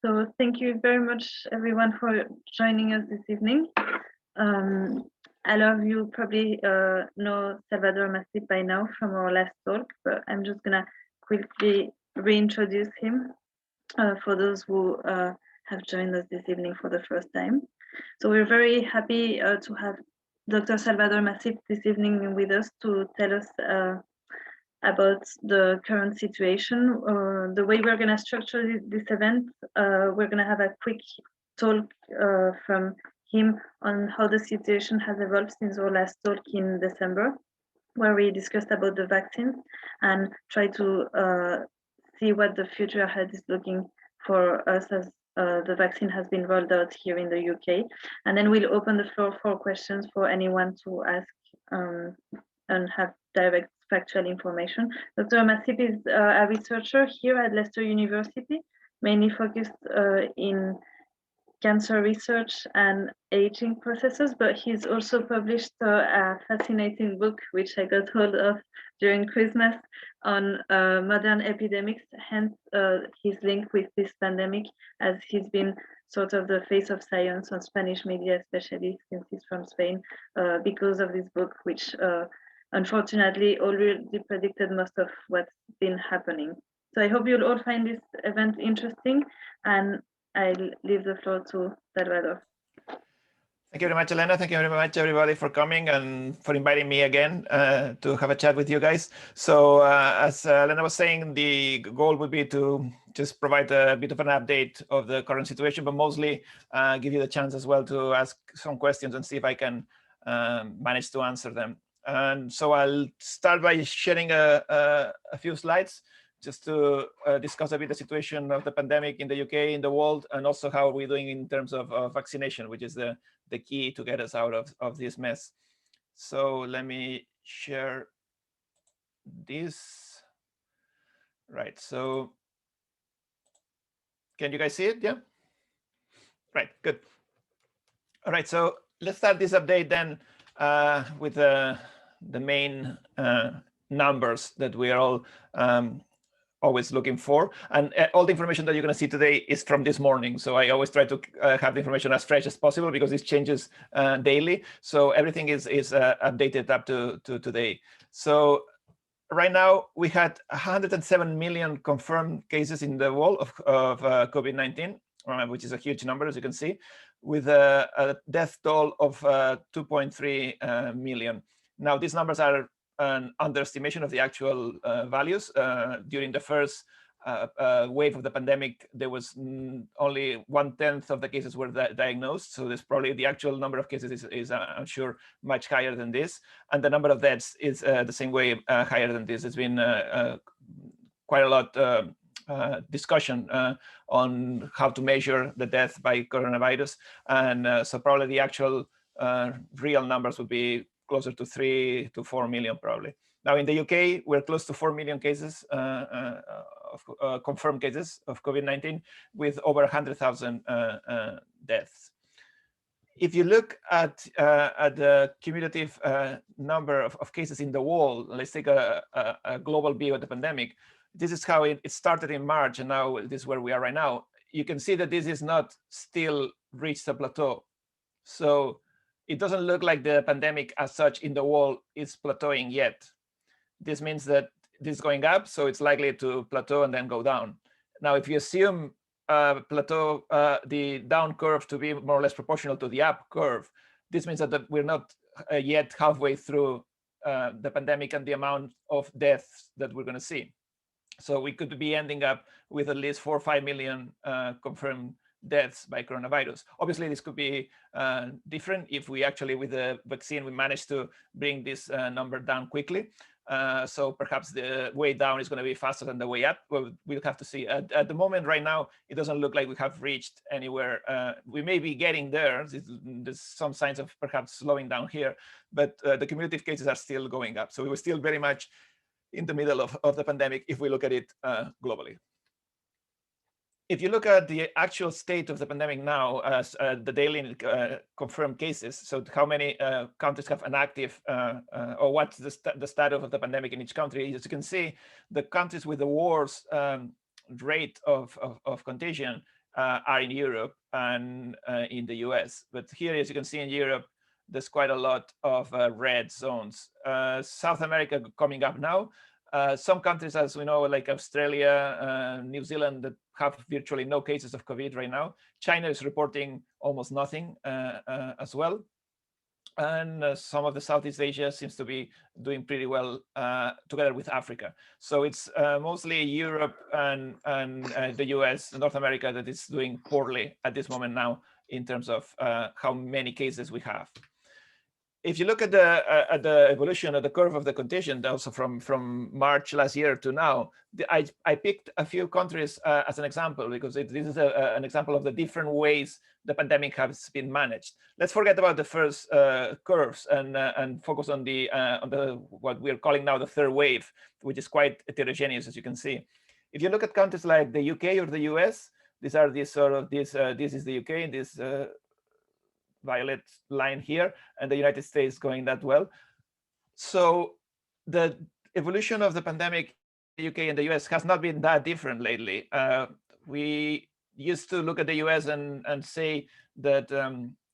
So thank you very much, everyone, for joining us this evening. A lot of you probably know Salvador Macip by now from our last talk, but I'm just gonna quickly reintroduce him for those who have joined us this evening for the first time. So we're very happy to have Dr. Salvador Macip this evening with us to tell us about the current situation. The way we're going to structure this event, we're going to have a quick talk from him on how the situation has evolved since our last talk in December, where we discussed about the vaccines and try to see what the future ahead is looking for us as the vaccine has been rolled out here in the UK. And then we'll open the floor for questions for anyone to ask and have direct factual information. Dr. Macip is a researcher here at Leicester University, mainly focused in cancer research and aging processes, but he's also published a fascinating book, which I got hold of during Christmas, on modern epidemics, hence his link with this pandemic, as he's been sort of the face of science on Spanish media, especially since he's from Spain, because of this book, which unfortunately already predicted most of what's been happening. So I hope you'll all find this event interesting, and I'll leave the floor to Salvador. Thank you very much, Elena. Thank you very much, everybody, for coming and for inviting me again to have a chat with you guys. So as Elena was saying, the goal would be to just provide a bit of an update of the current situation, but mostly give you the chance as well to ask some questions and see if I can manage to answer them. And so I'll start by sharing a few slides just to discuss a bit the situation of the pandemic in the UK, in the world, and also how we're doing in terms of vaccination, which is the key to get us out of this mess. So let me share this. Right, so can you guys see it? Yeah? Right, good. All right, so let's start this update then with the main numbers that we are all always looking for, and all the information that you're going to see today is from this morning. So I always try to have the information as fresh as possible because it changes daily. So everything is updated up to today. So right now we had 107 million confirmed cases in the world of COVID-19, which is a huge number, as you can see, with a death toll of 2.3 million. Now these numbers are an underestimation of the actual values. During the first wave of the pandemic, there was only 1/10 of the cases were diagnosed. So there's probably the actual number of cases is I'm sure, much higher than this. And the number of deaths is the same way higher than this. There's been quite a lot discussion on how to measure the death by coronavirus. And so probably the actual real numbers would be closer to 3 to 4 million probably. Now in the UK, we're close to 4 million cases of confirmed cases of COVID-19 with over 100,000 deaths. If you look at the cumulative number of cases in the world, let's take a global view of the pandemic. This is how it started in March, and now this is where we are right now. You can see that this is not still reached a plateau. So it doesn't look like the pandemic as such in the world is plateauing yet. This means that this is going up, so it's likely to plateau and then go down. Now, if you assume plateau, the down curve to be more or less proportional to the up curve, this means that we're not yet halfway through the pandemic and the amount of deaths that we're going to see. So we could be ending up with at least 4 or 5 million confirmed deaths by coronavirus. Obviously, this could be different if we actually, with the vaccine, we manage to bring this number down quickly. So perhaps the way down is going to be faster than the way up. Well, we'll have to see. At the moment, right now, it doesn't look like we have reached anywhere. We may be getting there. There's some signs of perhaps slowing down here, but the cumulative cases are still going up. So we're still very much in the middle of the pandemic if we look at it globally. If you look at the actual state of the pandemic now as the daily confirmed cases, so how many countries have an active, or what's the status of the pandemic in each country, as you can see, the countries with the worst rate of contagion are in Europe and in the US. But here, as you can see in Europe, there's quite a lot of red zones. South America coming up now. Some countries, as we know, like Australia, New Zealand, that have virtually no cases of COVID right now. China is reporting almost nothing as well. And some of the Southeast Asia seems to be doing pretty well together with Africa. So it's mostly Europe and the US, North America, that is doing poorly at this moment now in terms of how many cases we have. If you look at the evolution of the curve of the contagion, also from March last year to now, I picked a few countries as an example because this is an example of the different ways the pandemic has been managed. Let's forget about the first curves and focus on the what we're calling now the third wave, which is quite heterogeneous, as you can see. If you look at countries like the UK or the US, these are this is the UK, and this violet line here, and the United States going that well. So the evolution of the pandemic in the UK and the US has not been that different lately. We used to look at the US and say that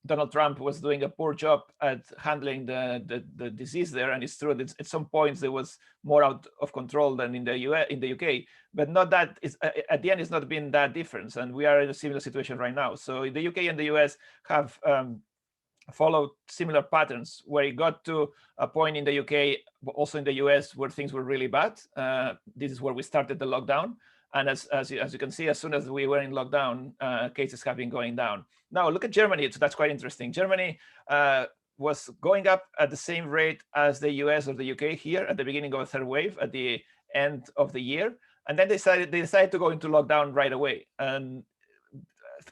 Donald Trump was doing a poor job at handling the disease there, and it's true that at some points there was more out of control than in the UK, but not that at the end it's not been that different, and we are in a similar situation right now. So the UK and the US have followed similar patterns, where it got to a point in the UK, but also in the US, where things were really bad. This is where we started the lockdown. And as you can see, as soon as we were in lockdown, cases have been going down. Now look at Germany. So that's quite interesting. Germany was going up at the same rate as the US or the UK here at the beginning of a third wave at the end of the year. And then they decided to go into lockdown right away. And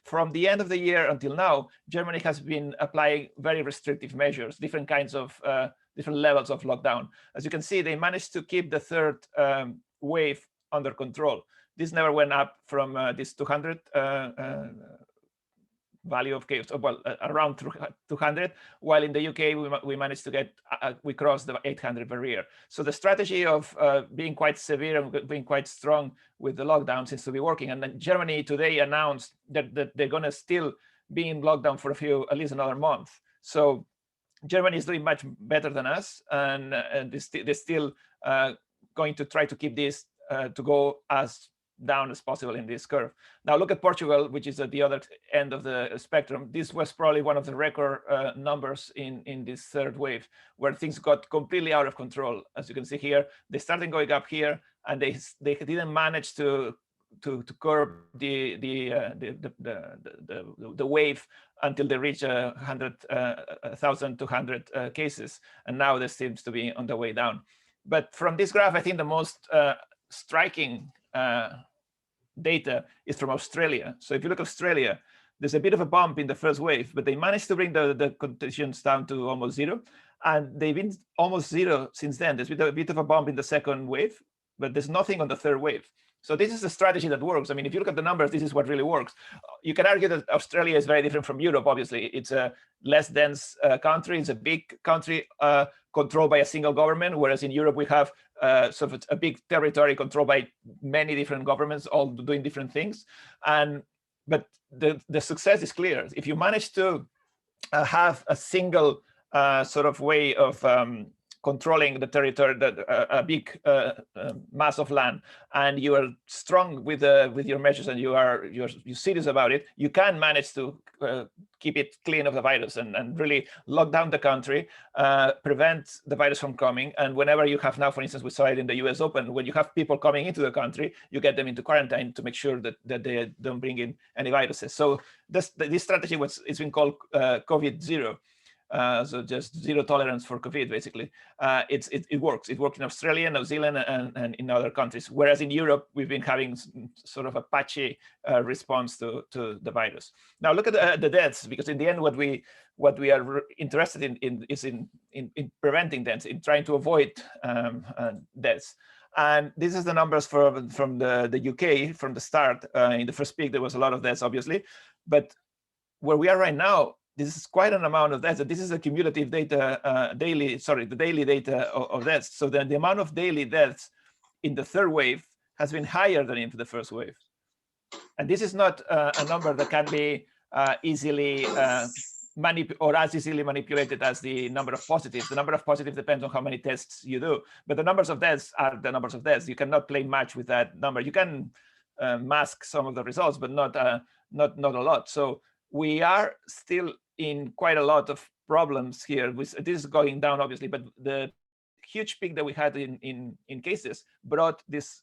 from the end of the year until now, Germany has been applying very restrictive measures, different kinds of different levels of lockdown. As you can see, they managed to keep the third wave under control. This never went up from this 200 value of cases, well, around 200, while in the UK, we managed to get, we crossed the 800 barrier. So the strategy of being quite severe and being quite strong with the lockdown seems to be working. And then Germany today announced that they're going to still be in lockdown for at least another month. So Germany is doing much better than us, and they're still going to try to keep this to go as down as possible in this curve. Now look at Portugal, which is at the other end of the spectrum. This was probably one of the record numbers in this third wave, where things got completely out of control. As you can see here, they started going up here, and they didn't manage to curb the wave until they reach 1,200 cases, and now this seems to be on the way down. But from this graph, I think the most striking data is from Australia. So if you look at Australia, there's a bit of a bump in the first wave, but they managed to bring the conditions down to almost zero. And they've been almost zero since then. There's been a bit of a bump in the second wave, but there's nothing on the third wave. So this is a strategy that works. I mean, if you look at the numbers, this is what really works. You can argue that Australia is very different from Europe, obviously. It's a less dense country. It's a big country controlled by a single government, whereas in Europe, we have sort of a big territory controlled by many different governments, all doing different things. But the success is clear. If you manage to have a single sort of way of controlling the territory, a big mass of land, and you are strong with your measures, and you're serious about it, you can manage to keep it clean of the virus and really lock down the country, prevent the virus from coming. And whenever you have now, for instance, we saw it in the US Open, when you have people coming into the country, you get them into quarantine to make sure that they don't bring in any viruses. So this strategy it's been called COVID zero. So just zero tolerance for COVID, basically. It works. It works in Australia, New Zealand, and in other countries. Whereas in Europe, we've been having sort of a patchy response to the virus. Now look at the deaths, because in the end, what we are interested in is preventing deaths, in trying to avoid deaths. And this is the numbers from the UK from the start. In the first peak, there was a lot of deaths, obviously, but where we are right now, this is quite an amount of deaths. This is a cumulative data, the daily data of deaths. So the amount of daily deaths in the third wave has been higher than in the first wave. And this is not a number that can be easily or as easily manipulated as the number of positives. The number of positives depends on how many tests you do, but the numbers of deaths are the numbers of deaths. You cannot play match with that number. You can mask some of the results, but not a lot. So we are still in quite a lot of problems here. This is going down, obviously, but the huge peak that we had in cases brought this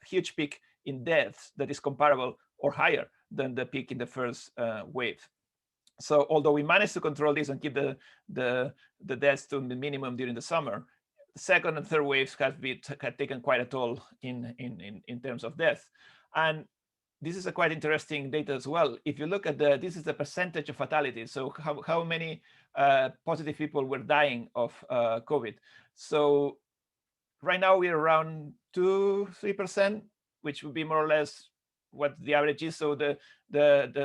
huge peak in deaths that is comparable or higher than the peak in the first wave. So although we managed to control this and keep the deaths to the minimum during the summer, the second and third waves have taken quite a toll in terms of death. And this is a quite interesting data as well. If you look at this is the percentage of fatalities. So how many positive people were dying of COVID. So right now we're around 2-3%, which would be more or less what the average is. So the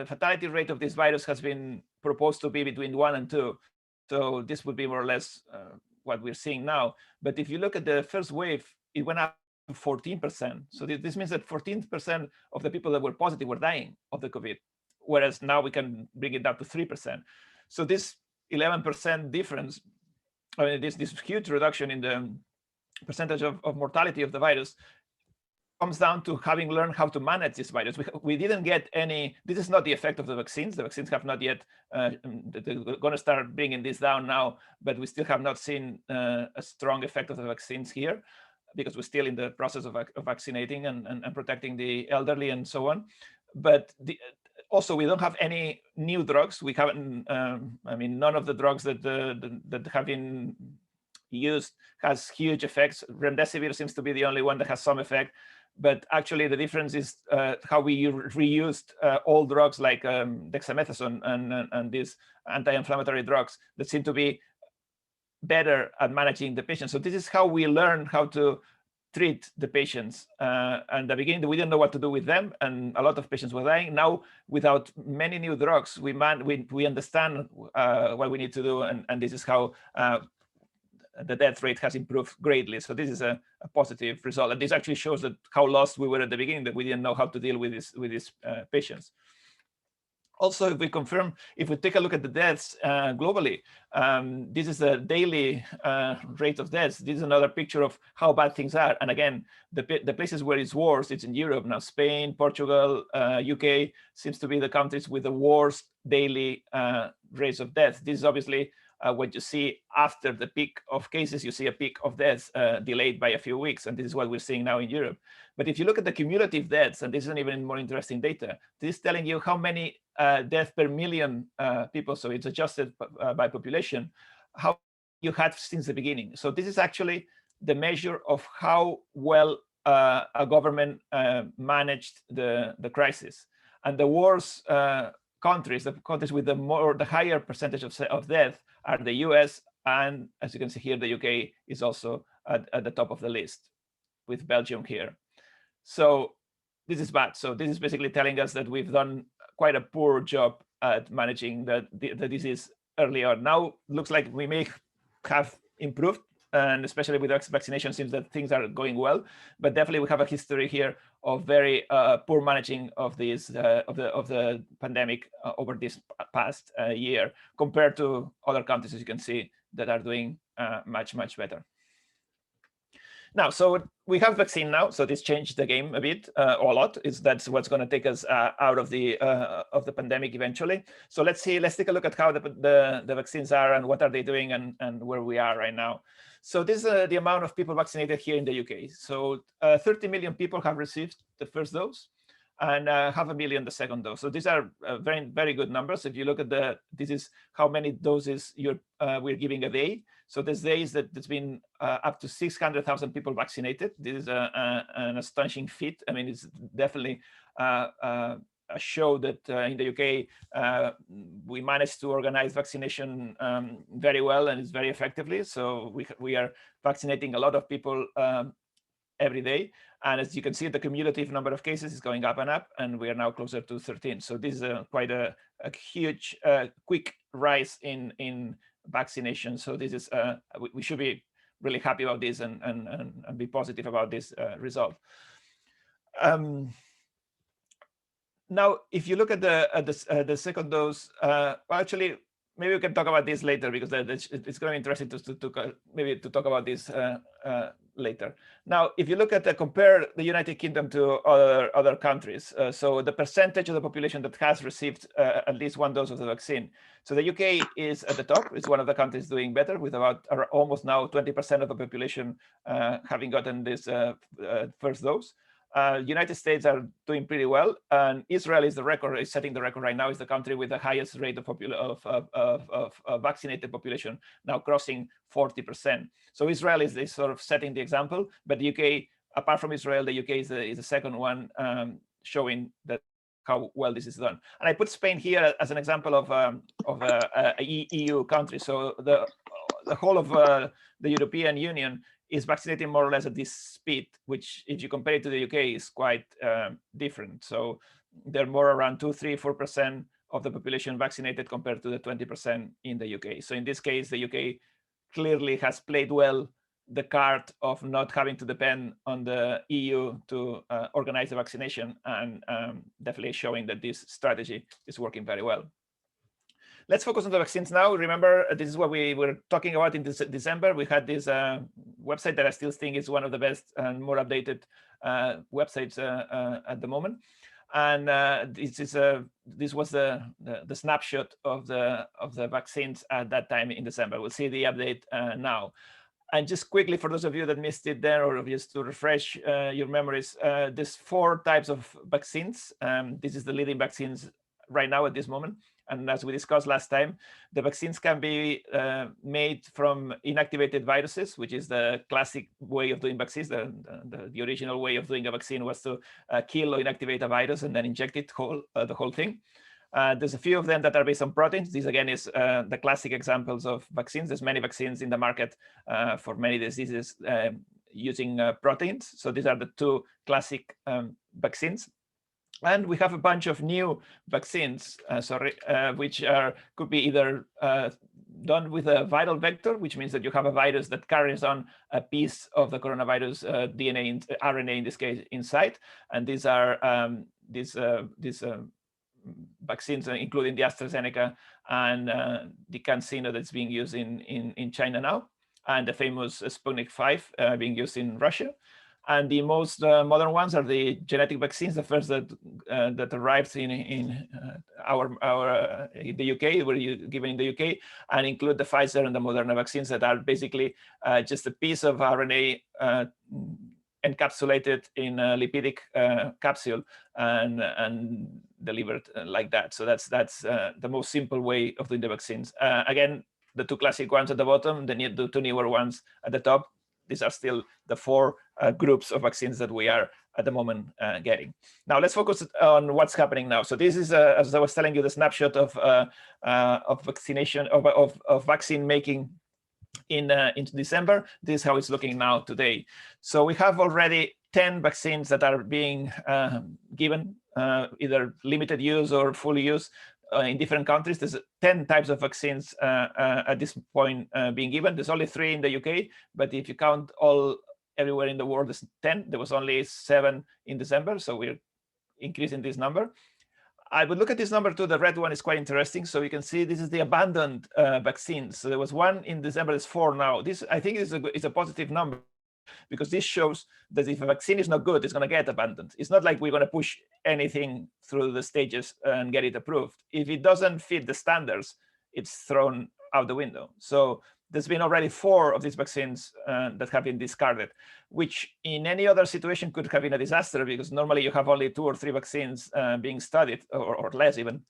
fatality rate of this virus has been proposed to be between 1 and 2. So this would be more or less what we're seeing now. But if you look at the first wave, it went up to 14%. So this means that 14% of the people that were positive were dying of the COVID, whereas now we can bring it down to 3%. So this 11% difference, I mean, this huge reduction in the percentage of mortality of the virus comes down to having learned how to manage this virus. We didn't get any, this is not the effect of the vaccines. The vaccines have not yet, they're going to start bringing this down now, but we still have not seen a strong effect of the vaccines here because we're still in the process of vaccinating and protecting the elderly and so on. But also, we don't have any new drugs. We haven't, I mean, none of the drugs that have been used has huge effects. Remdesivir seems to be the only one that has some effect. But actually, the difference is how we reused old drugs like dexamethasone and these anti-inflammatory drugs that seem to be better at managing the patient. So this is how we learn how to treat the patients. And at the beginning, we didn't know what to do with them, and a lot of patients were dying. Now, without many new drugs, we understand what we need to do, and this is how the death rate has improved greatly. So this is a positive result. And this actually shows that how lost we were at the beginning, that we didn't know how to deal with these patients. Also, if we take a look at the deaths globally, this is the daily rate of deaths. This is another picture of how bad things are. And again, the places where it's worse, it's in Europe. Now, Spain, Portugal, UK seems to be the countries with the worst daily rates of death. This is obviously what you see after the peak of cases. You see a peak of deaths delayed by a few weeks, and this is what we're seeing now in Europe. But if you look at the cumulative deaths, and this is an even more interesting data, this is telling you how many deaths per million people, so it's adjusted by population, how you had since the beginning. So this is actually the measure of how well a government managed the crisis. And the worst countries, the countries with the higher percentage of death, are the US, and as you can see here, the UK is also at the top of the list, with Belgium here. So this is bad. So this is basically telling us that we've done quite a poor job at managing the disease early on. Now looks like we may have improved, and especially with vaccination, seems that things are going well. But definitely we have a history here of very poor managing of this of the pandemic over this past year, compared to other countries, as you can see, that are doing much better. Now, so we have vaccine now, so this changed the game a bit, or a lot. That's what's going to take us out of the pandemic eventually. So let's take a look at how the vaccines are and what are they doing and where we are right now. So this is the amount of people vaccinated here in the UK. So 30 million people have received the first dose, and 500,000 the second dose. So these are very good numbers. If you look at this is how many doses we're giving a day. So there's days that there's been up to 600,000 people vaccinated. This is an astonishing feat. I mean, it's definitely a show that in the UK we managed to organize vaccination very well, and it's very effectively. So we are vaccinating a lot of people every day. And as you can see, the cumulative number of cases is going up and up, and we are now closer to 13. So this is quite a huge, quick rise in vaccination. So this is we should be really happy about this and be positive about this result. Now, if you look at the second dose, well, actually, maybe we can talk about this later because it's going to be interesting to maybe to talk about this later. Now, if you look at compare the United Kingdom to other countries, so the percentage of the population that has received at least one dose of the vaccine. So the UK is at the top. It's one of the countries doing better with about almost now 20% of the population having gotten this first dose. United States are doing pretty well, and Israel is setting the record right now. Is the country with the highest rate of vaccinated population, now crossing 40%. So Israel is sort of setting the example, but the UK, apart from Israel, the UK is the second one, showing that how well this is done. And I put Spain here as an example of a EU country. So the whole of the European Union is vaccinating more or less at this speed, which if you compare it to the UK is quite different. So they're more around 2, 3, 4% of the population vaccinated compared to the 20% in the UK. So in this case, the UK clearly has played well the card of not having to depend on the EU to organize the vaccination, and definitely showing that this strategy is working very well. Let's focus on the vaccines now. Remember, this is what we were talking about in December. We had this website that I still think is one of the best and more updated websites at the moment. And this was the snapshot of the vaccines at that time in December. We'll see the update now. And just quickly, for those of you that missed it there, or just to refresh your memories, there's 4 types of vaccines. This is the leading vaccines right now at this moment. And as we discussed last time, the vaccines can be made from inactivated viruses, which is the classic way of doing vaccines. The original way of doing a vaccine was to kill or inactivate a virus and then inject it the whole thing. There's a few of them that are based on proteins. This again is the classic examples of vaccines. There's many vaccines in the market for many diseases using proteins. So these are the 2 classic vaccines. And we have a bunch of new vaccines, which could be either done with a viral vector, which means that you have a virus that carries on a piece of the coronavirus DNA, RNA in this case, inside. And these are vaccines, including the AstraZeneca and the CanSino that's being used in China now, and the famous Sputnik 5 being used in Russia. And the most modern ones are the genetic vaccines, the first that arrived in the UK, were given in the UK, and include the Pfizer and the Moderna vaccines that are basically just a piece of RNA encapsulated in a lipidic capsule and delivered like that. So that's the most simple way of doing the vaccines. Again, the 2 classic ones at the bottom, the 2 newer ones at the top. These are still the 4 groups of vaccines that we are at the moment getting. Now let's focus on what's happening now. So this is, as I was telling you, the snapshot of vaccination, of vaccine making into December. This is how it's looking now today. So we have already 10 vaccines that are being given, either limited use or full use. In different countries, there's 10 types of vaccines at this point being given. There's only 3 in the UK, but if you count everywhere in the world, there's 10. There was only 7 in December, so we're increasing this number. I would look at this number too. The red one is quite interesting. So you can see this is the abandoned vaccines. So there was 1 in December, there's 4 now. This, I think, is a positive number, because this shows that if a vaccine is not good, it's going to get abandoned. It's not like we're going to push anything through the stages and get it approved. If it doesn't fit the standards, it's thrown out the window. So there's been already 4 of these vaccines that have been discarded, which in any other situation could have been a disaster, because normally you have only 2 or 3 vaccines being studied, or less even.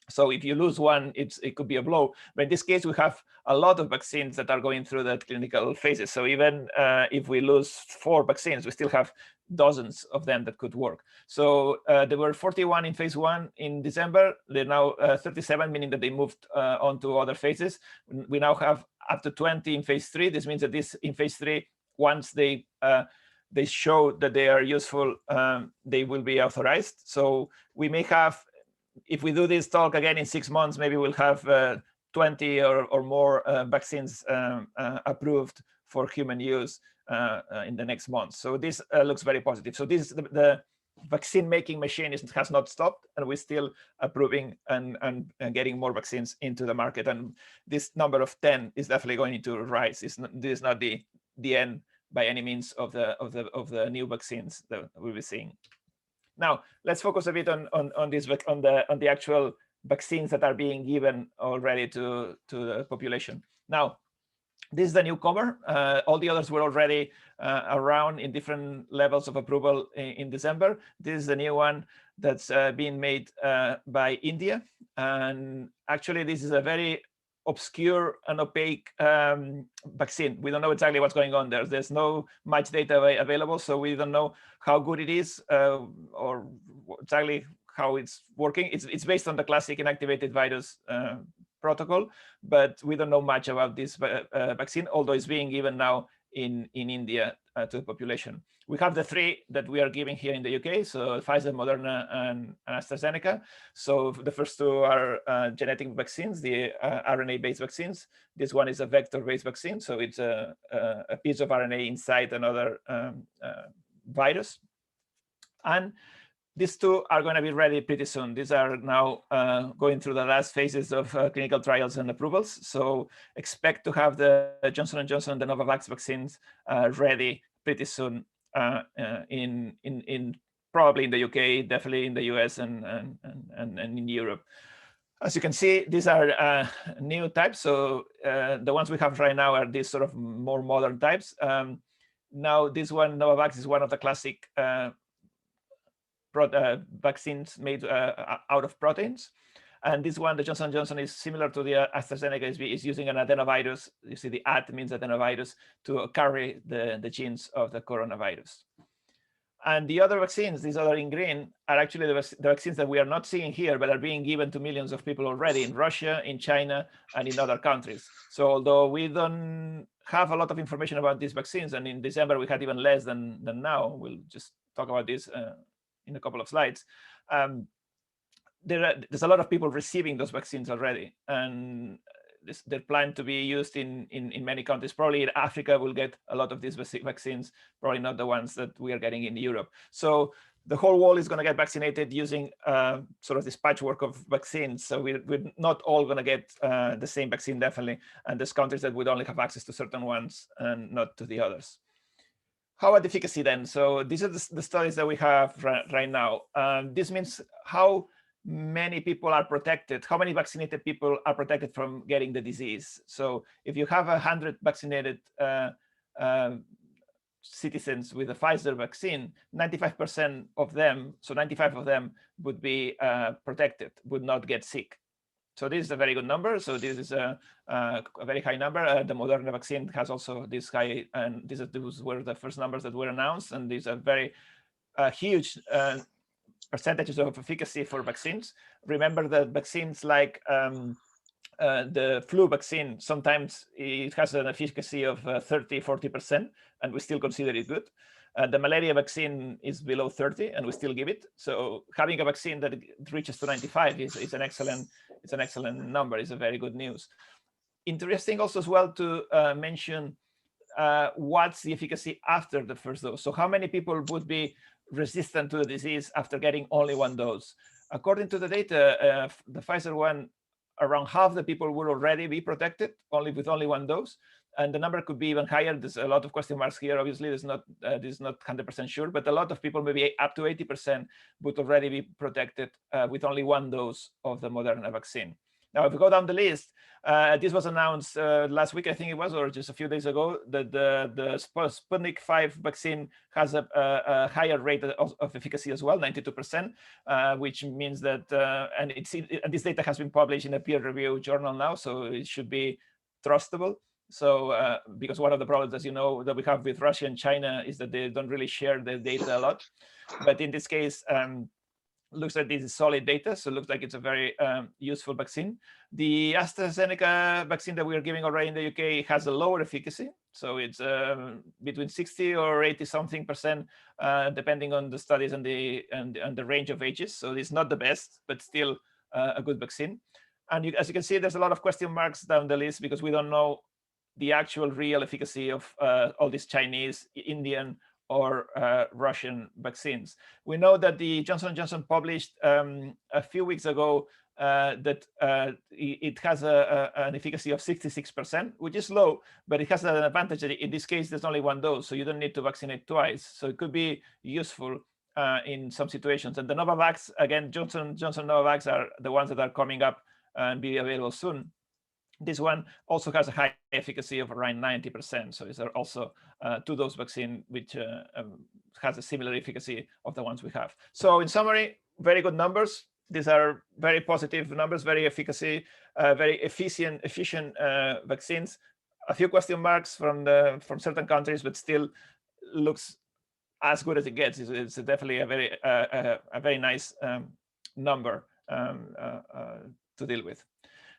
So if you lose one, it could be a blow. But in this case, we have a lot of vaccines that are going through the clinical phases. So even if we lose 4 vaccines, we still have dozens of them that could work. So there were 41 in phase 1 in December. They're now 37, meaning that they moved on to other phases. We now have up to 20 in phase 3. This means that in phase 3, once they show that they are useful, they will be authorized. So we may have, if we do this talk again in 6 months, maybe we'll have 20 or more vaccines approved for human use in the next month. So this looks very positive. So this is vaccine making machine has not stopped, and we're still approving and getting more vaccines into the market. And this number of 10 is definitely going to rise. This is not the end by any means of the new vaccines that we'll be seeing. Now let's focus a bit on the actual vaccines that are being given already to the population. Now, this is the newcomer. All the others were already around in different levels of approval in December. This is the new one that's being made by India. And actually, this is a very obscure and opaque vaccine. We don't know exactly what's going on there. There's no much data available, so we don't know how good it is or exactly how it's working. It's based on the classic inactivated virus protocol, but we don't know much about this vaccine, although it's being given now in India to the population. We have the three that we are giving here in the UK, so Pfizer, Moderna, and AstraZeneca. So the first two are genetic vaccines, the RNA-based vaccines. This one is a vector-based vaccine, so it's a piece of RNA inside another virus. And these two are going to be ready pretty soon. These are now going through the last phases of clinical trials and approvals. So expect to have the Johnson & Johnson and the Novavax vaccines ready pretty soon in probably in the UK, definitely in the US and in Europe. As you can see, these are new types. So the ones we have right now are these sort of more modern types. Now this one, Novavax, is one of the classic vaccines made out of proteins. And this one, the Johnson & Johnson, is similar to the AstraZeneca, is using an adenovirus. You see the ad means adenovirus to carry the genes of the coronavirus. And the other vaccines, these other in green, are actually the vaccines that we are not seeing here, but are being given to millions of people already in Russia, in China, and in other countries. So although we don't have a lot of information about these vaccines, and in December we had even less than now, we'll just talk about this in a couple of slides. There's a lot of people receiving those vaccines already, and they're planned to be used in many countries. Probably in Africa will get a lot of these vaccines, probably not the ones that we are getting in Europe. So the whole world is going to get vaccinated using sort of this patchwork of vaccines. So we're not all going to get the same vaccine, definitely. And there's countries that would only have access to certain ones and not to the others. How about efficacy then? So these are the studies that we have right now. This means how many people are protected, how many vaccinated people are protected from getting the disease. So if you have 100 vaccinated citizens with a Pfizer vaccine, 95% of them, so 95 of them would be protected, would not get sick. So this is a very good number. So this is a very high number. The Moderna vaccine has also this high, and these were the first numbers that were announced, and these are very huge percentages of efficacy for vaccines. Remember that vaccines like the flu vaccine, sometimes it has an efficacy of 30, 40%, and we still consider it good. The malaria vaccine is below 30, and we still give it. So having a vaccine that reaches to 95 is an excellent number. It's a very good news. Interesting also as well to mention what's the efficacy after the first dose. So how many people would be resistant to the disease after getting only one dose? According to the data, the Pfizer one, around half the people will already be protected with only one dose. And the number could be even higher. There's a lot of question marks here. Obviously, this is not 100% sure, but a lot of people, maybe up to 80%, would already be protected with only one dose of the Moderna vaccine. Now, if we go down the list, this was announced last week, I think it was, or just a few days ago, that the Sputnik 5 vaccine has a higher rate of efficacy as well, 92%, which means that, and this data has been published in a peer-reviewed journal now, so it should be trustable. So because one of the problems, as you know, that we have with Russia and China is that they don't really share their data a lot. But in this case, looks like this is solid data, so it looks like it's a very useful vaccine. The AstraZeneca vaccine that we are giving already in the UK has a lower efficacy, so it's between 60 or 80-something%, depending on the studies and the range of ages. So it's not the best, but still a good vaccine. And as you can see, there's a lot of question marks down the list because we don't know the actual real efficacy of all these Chinese, Indian, or Russian vaccines. We know that the Johnson & Johnson published a few weeks ago that it has an efficacy of 66%, which is low, but it has an advantage that in this case, there's only one dose, so you don't need to vaccinate twice. So it could be useful in some situations. And the Novavax, again, Johnson Novavax are the ones that are coming up and be available soon. This one also has a high efficacy of around 90%. So it's also two-dose vaccine, which has a similar efficacy of the ones we have. So in summary, very good numbers. These are very positive numbers, very efficacy, very efficient vaccines. A few question marks from certain countries, but still looks as good as it gets. It's definitely a very nice number to deal with.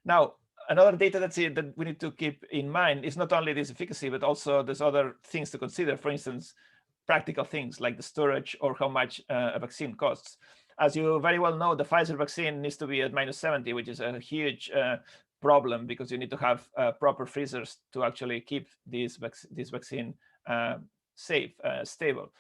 Now, another data that we need to keep in mind is not only this efficacy, but also there's other things to consider. For instance, practical things like the storage or how much a vaccine costs. As you very well know, the Pfizer vaccine needs to be at -70, which is a huge problem because you need to have proper freezers to actually keep this vaccine safe, stable.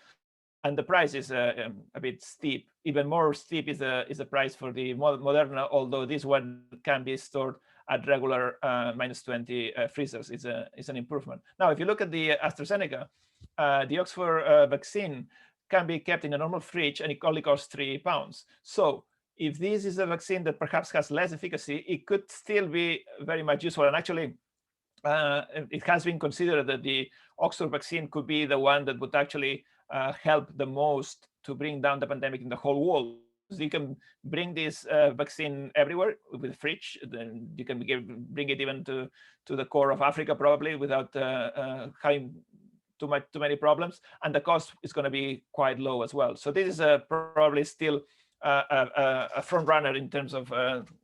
And the price is a bit steep. Even more steep is the price for the Moderna, although this one can be stored at regular -20 freezers. It's an improvement. Now, if you look at the AstraZeneca, the Oxford vaccine can be kept in a normal fridge and it only costs £3. So if this is a vaccine that perhaps has less efficacy, it could still be very much useful. And actually, it has been considered that the Oxford vaccine could be the one that would actually help the most to bring down the pandemic in the whole world. So you can bring this vaccine everywhere with a fridge. Then you can bring it even to the core of Africa probably without having too many problems, and the cost is going to be quite low as well. So this is probably still a front runner in terms of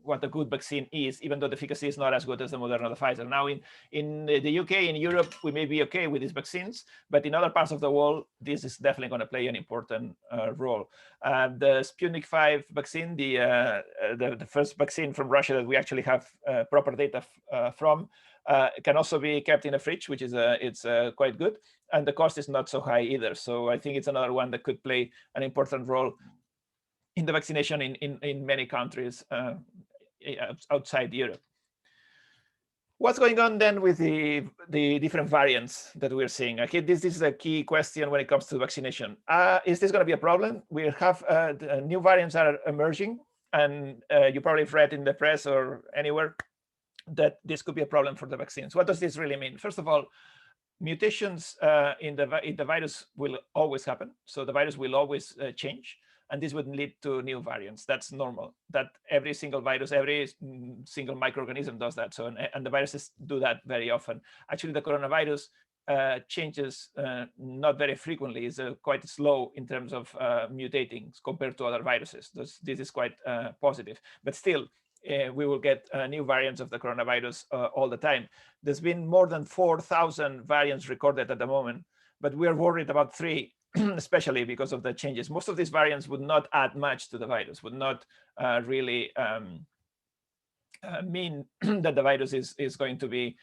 what a good vaccine is, even though the efficacy is not as good as the Moderna or the Pfizer. Now, in the UK, in Europe, we may be okay with these vaccines, but in other parts of the world, this is definitely going to play an important role. The Sputnik 5 vaccine, the first vaccine from Russia that we actually have proper data from, can also be kept in a fridge, which is it's quite good, and the cost is not so high either. So I think it's another one that could play an important role in the vaccination in many countries outside Europe. What's going on then with the different variants that we're seeing? Okay, this is a key question when it comes to vaccination. Is this going to be a problem? We have new variants are emerging, and you probably have read in the press or anywhere that this could be a problem for the vaccines. What does this really mean? First of all, mutations in the virus will always happen. So the virus will always change, and this would lead to new variants. That's normal. That every single virus, every single microorganism does that. So and the viruses do that very often. Actually, the coronavirus changes not very frequently. It's quite slow in terms of mutating compared to other viruses. This is quite positive. But still, we will get new variants of the coronavirus all the time. There's been more than 4,000 variants recorded at the moment, but we are worried about 3, especially because of the changes. Most of these variants would not add much to the virus, would not really mean that the virus is going to be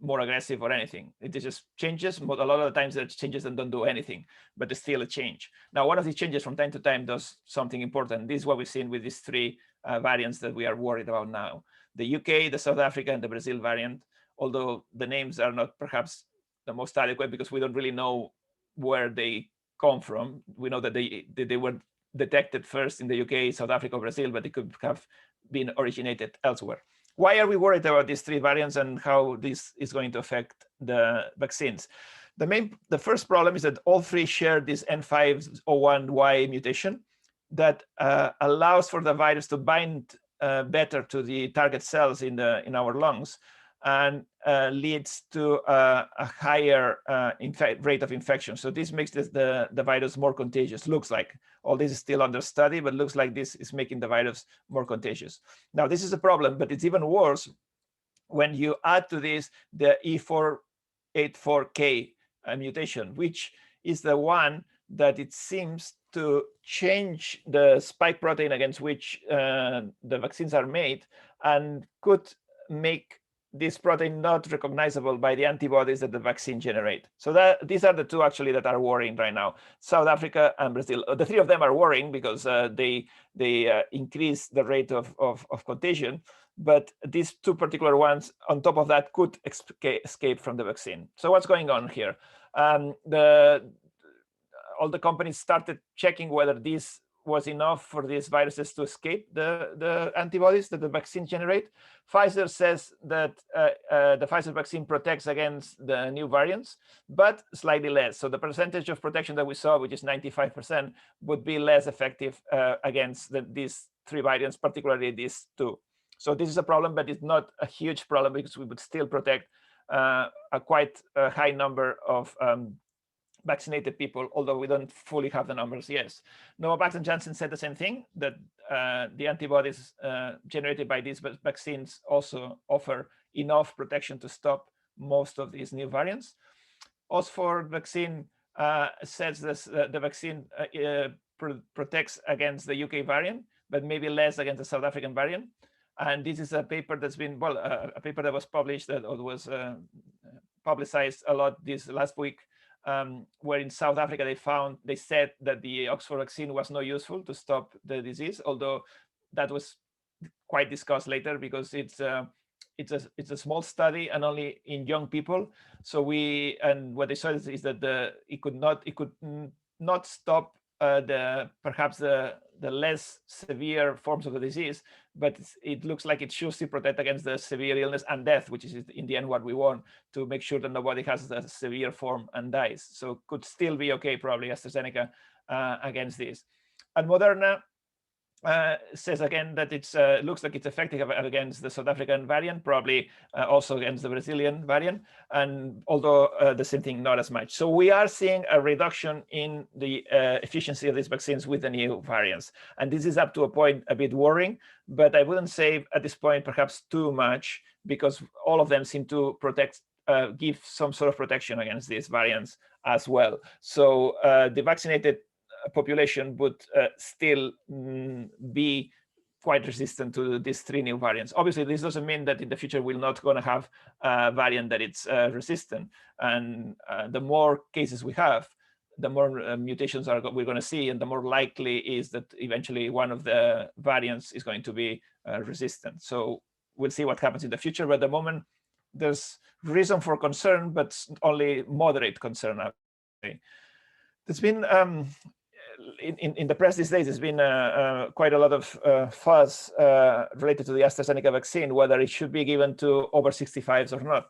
more aggressive or anything. It just changes. A lot of the times there's changes that don't do anything, but there's still a change. Now, one of these changes from time to time does something important. This is what we've seen with these 3 variants that we are worried about now. The UK, the South Africa, and the Brazil variant, although the names are not perhaps the most adequate because we don't really know where they come from. We know that they were detected first in the UK, South Africa, Brazil, but they could have been originated elsewhere. Why are we worried about these 3 variants and how this is going to affect the vaccines? The first problem is that all 3 share this N501Y mutation that allows for the virus to bind better to the target cells in our lungs and leads to a higher rate of infection. So this makes the virus more contagious. Looks like all this is still under study, but looks like this is making the virus more contagious. Now, this is a problem, but it's even worse when you add to this the E484K mutation, which is the one that it seems to change the spike protein against which the vaccines are made and could make this protein not recognizable by the antibodies that the vaccine generate. So that these are the two actually that are worrying right now: South Africa and Brazil. The three of them are worrying because they increase the rate of contagion. But these two particular ones, on top of that, could escape from the vaccine. So what's going on here? All the companies started checking whether this was enough for these viruses to escape the antibodies that the vaccine generate. Pfizer says that the Pfizer vaccine protects against the new variants, but slightly less. So the percentage of protection that we saw, which is 95%, would be less effective against these three variants, particularly these two. So this is a problem, but it's not a huge problem because we would still protect a quite high number of vaccinated people, although we don't fully have the numbers yet. Novavax and Janssen said the same thing, that the antibodies generated by these vaccines also offer enough protection to stop most of these new variants. Oxford vaccine says this, the vaccine protects against the UK variant, but maybe less against the South African variant. And this is a paper that's been, well, a paper that was published, that was publicized a lot this last week, where in South Africa they said that the Oxford vaccine was not useful to stop the disease, although that was quite discussed later because it's a small study and only in young people. So what they saw is that it could not stop perhaps the less severe forms of the disease, but it looks like it should still protect against the severe illness and death, which is in the end what we want, to make sure that nobody has the severe form and dies. So could still be okay, probably, AstraZeneca against this. And Moderna says again that it looks like it's effective against the South African variant, probably also against the Brazilian variant, and although the same thing, not as much. So we are seeing a reduction in the efficiency of these vaccines with the new variants. And this is up to a point a bit worrying, but I wouldn't say at this point perhaps too much, because all of them seem to give some sort of protection against these variants as well. So the vaccinated population would still be quite resistant to these three new variants. Obviously, this doesn't mean that in the future we're not going to have a variant that it's resistant. And the more cases we have, the more mutations we're going to see, and the more likely is that eventually one of the variants is going to be resistant. So we'll see what happens in the future. But at the moment, there's reason for concern, but only moderate concern. There's been in the press these days, there's been quite a lot of fuss related to the AstraZeneca vaccine, whether it should be given to over 65s or not.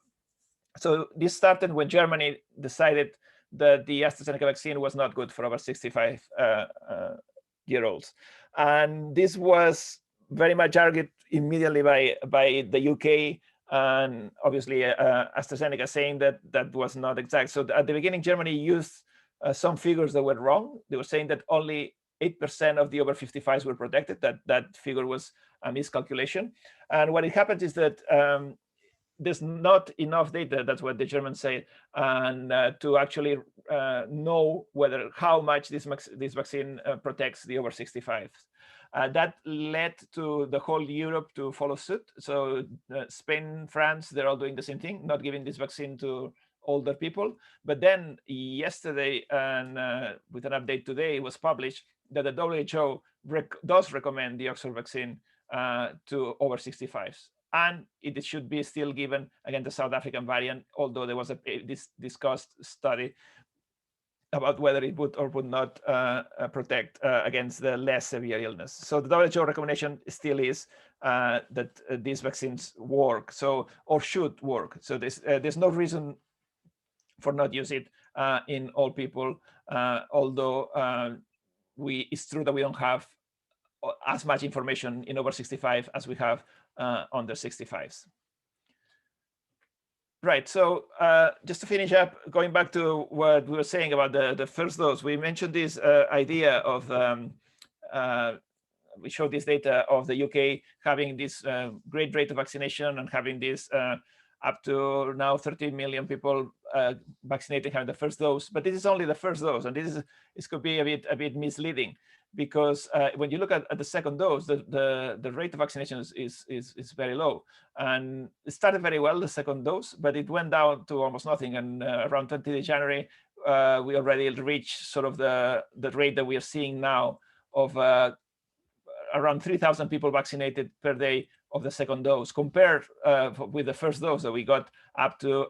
So this started when Germany decided that the AstraZeneca vaccine was not good for over 65-year-olds. And this was very much argued immediately by the UK, and obviously AstraZeneca saying that that was not exact. So at the beginning, Germany used some figures that were wrong. They were saying that only 8% of the over 55s were protected. That figure was a miscalculation. And what it happens is that there's not enough data, that's what the Germans say, and to actually know how much this vaccine protects the over 65s. That led to the whole Europe to follow suit. So Spain, France, they're all doing the same thing, not giving this vaccine to older people. But then yesterday, and with an update today, it was published that the WHO does recommend the Oxford vaccine to over 65s. And it should be still given against the South African variant, although there was this discussed study about whether it would or would not protect against the less severe illness. So the WHO recommendation still is that these vaccines work, or should work. So there's no reason for not use it in all people, although it's true that we don't have as much information in over 65 as we have under 65s. Right, so just to finish up, going back to what we were saying about the first dose, we mentioned this idea of, we showed this data of the UK having this great rate of vaccination and having this up to now 30 million people vaccinated, having the first dose. But this is only the first dose, and this could be a bit misleading, because when you look at the second dose, the rate of vaccination is very low. And it started very well, the second dose, but it went down to almost nothing. And around 20th January, we already reached sort of the rate that we are seeing now of around 3,000 people vaccinated per day of the second dose, compared with the first dose that we got up to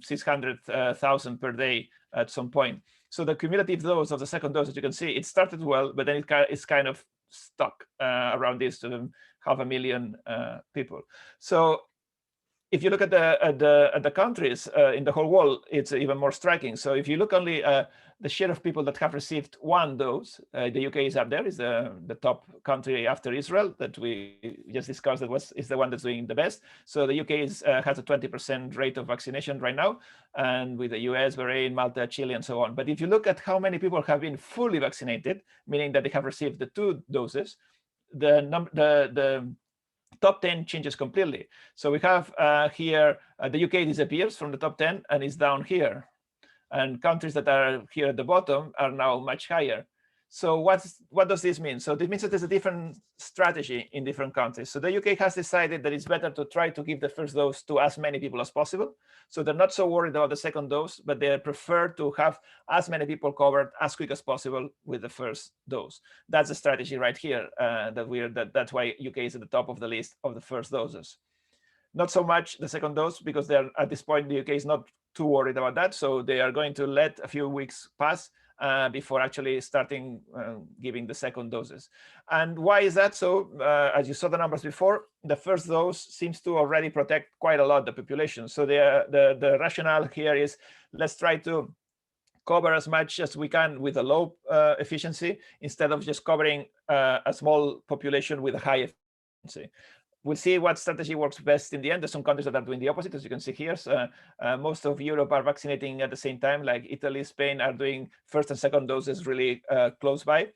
600,000 per day at some point. So the cumulative dose of the second dose, as you can see, it started well, but then it's kind of stuck around this 500,000 people. So if you look at the countries in the whole world, it's even more striking. So if you look only the share of people that have received one dose, the UK is up there, is the top country after Israel that we just discussed, is the one that's doing the best. So the UK has a 20% rate of vaccination right now, and with the US, Bahrain, Malta, Chile, and so on. But if you look at how many people have been fully vaccinated, meaning that they have received the 2 doses, the top 10 changes completely. So we have here, the UK disappears from the top 10 and is down here. And countries that are here at the bottom are now much higher. So what does this mean? So this means that there's a different strategy in different countries. So the UK has decided that it's better to try to give the first dose to as many people as possible. So they're not so worried about the second dose, but they prefer to have as many people covered as quick as possible with the first dose. That's the strategy right here. That's why UK is at the top of the list of the first doses. Not so much the second dose, because they're at this point, the UK is not too worried about that. So they are going to let a few weeks pass before actually starting giving the second doses. And why is that? So as you saw the numbers before, the first dose seems to already protect quite a lot the population. So the rationale here is, let's try to cover as much as we can with a low efficiency, instead of just covering a small population with a high efficiency. We'll see what strategy works best in the end. There's some countries that are doing the opposite, as you can see here. So, most of Europe are vaccinating at the same time, like Italy, Spain are doing first and second doses really close by.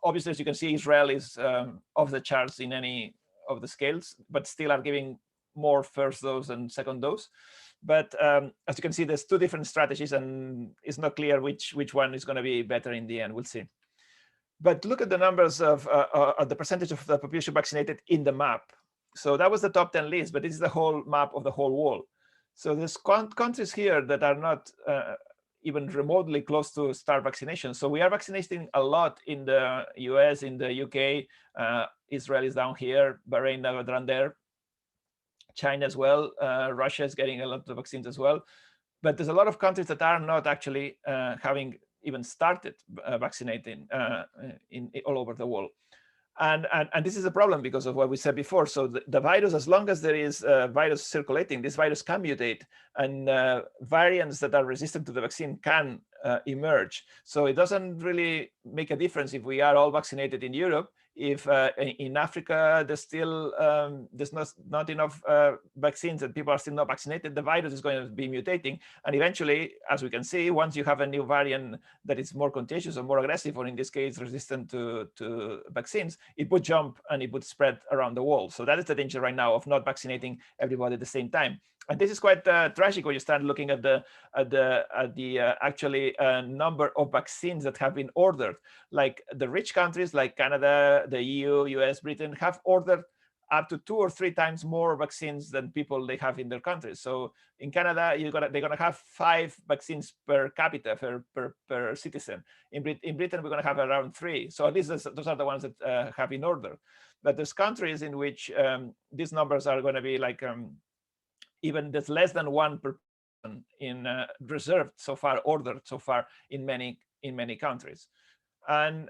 Obviously, as you can see, Israel is off the charts in any of the scales, but still are giving more first dose and second dose. But as you can see, there's 2 different strategies, and it's not clear which one is going to be better in the end. We'll see. But look at the numbers of the percentage of the population vaccinated in the map. So that was the top 10 list, but this is the whole map of the whole world. So there's countries here that are not even remotely close to start vaccination. So we are vaccinating a lot in the US, in the UK, Israel is down here, Bahrain down there, China as well, Russia is getting a lot of vaccines as well. But there's a lot of countries that are not actually having even started vaccinating all over the world. And this is a problem because of what we said before. So the virus, as long as there is a virus circulating, this virus can mutate, and variants that are resistant to the vaccine can emerge. So it doesn't really make a difference if we are all vaccinated in Europe. If in Africa there's still there's not enough vaccines and people are still not vaccinated, the virus is going to be mutating. And eventually, as we can see, once you have a new variant that is more contagious or more aggressive, or in this case, resistant to vaccines, it would jump and it would spread around the world. So that is the danger right now of not vaccinating everybody at the same time. And this is quite tragic when you start looking at the actually number of vaccines that have been ordered. Like the rich countries like Canada, the EU, US, Britain have ordered up to 2 or 3 times more vaccines than people they have in their countries. So in Canada, they're gonna have 5 vaccines per capita per citizen. In Britain, we're gonna have around 3. So at least those are the ones that have been ordered. But there's countries in which these numbers are gonna be like even there's less than 1 per person in reserved so far, ordered so far in many countries. And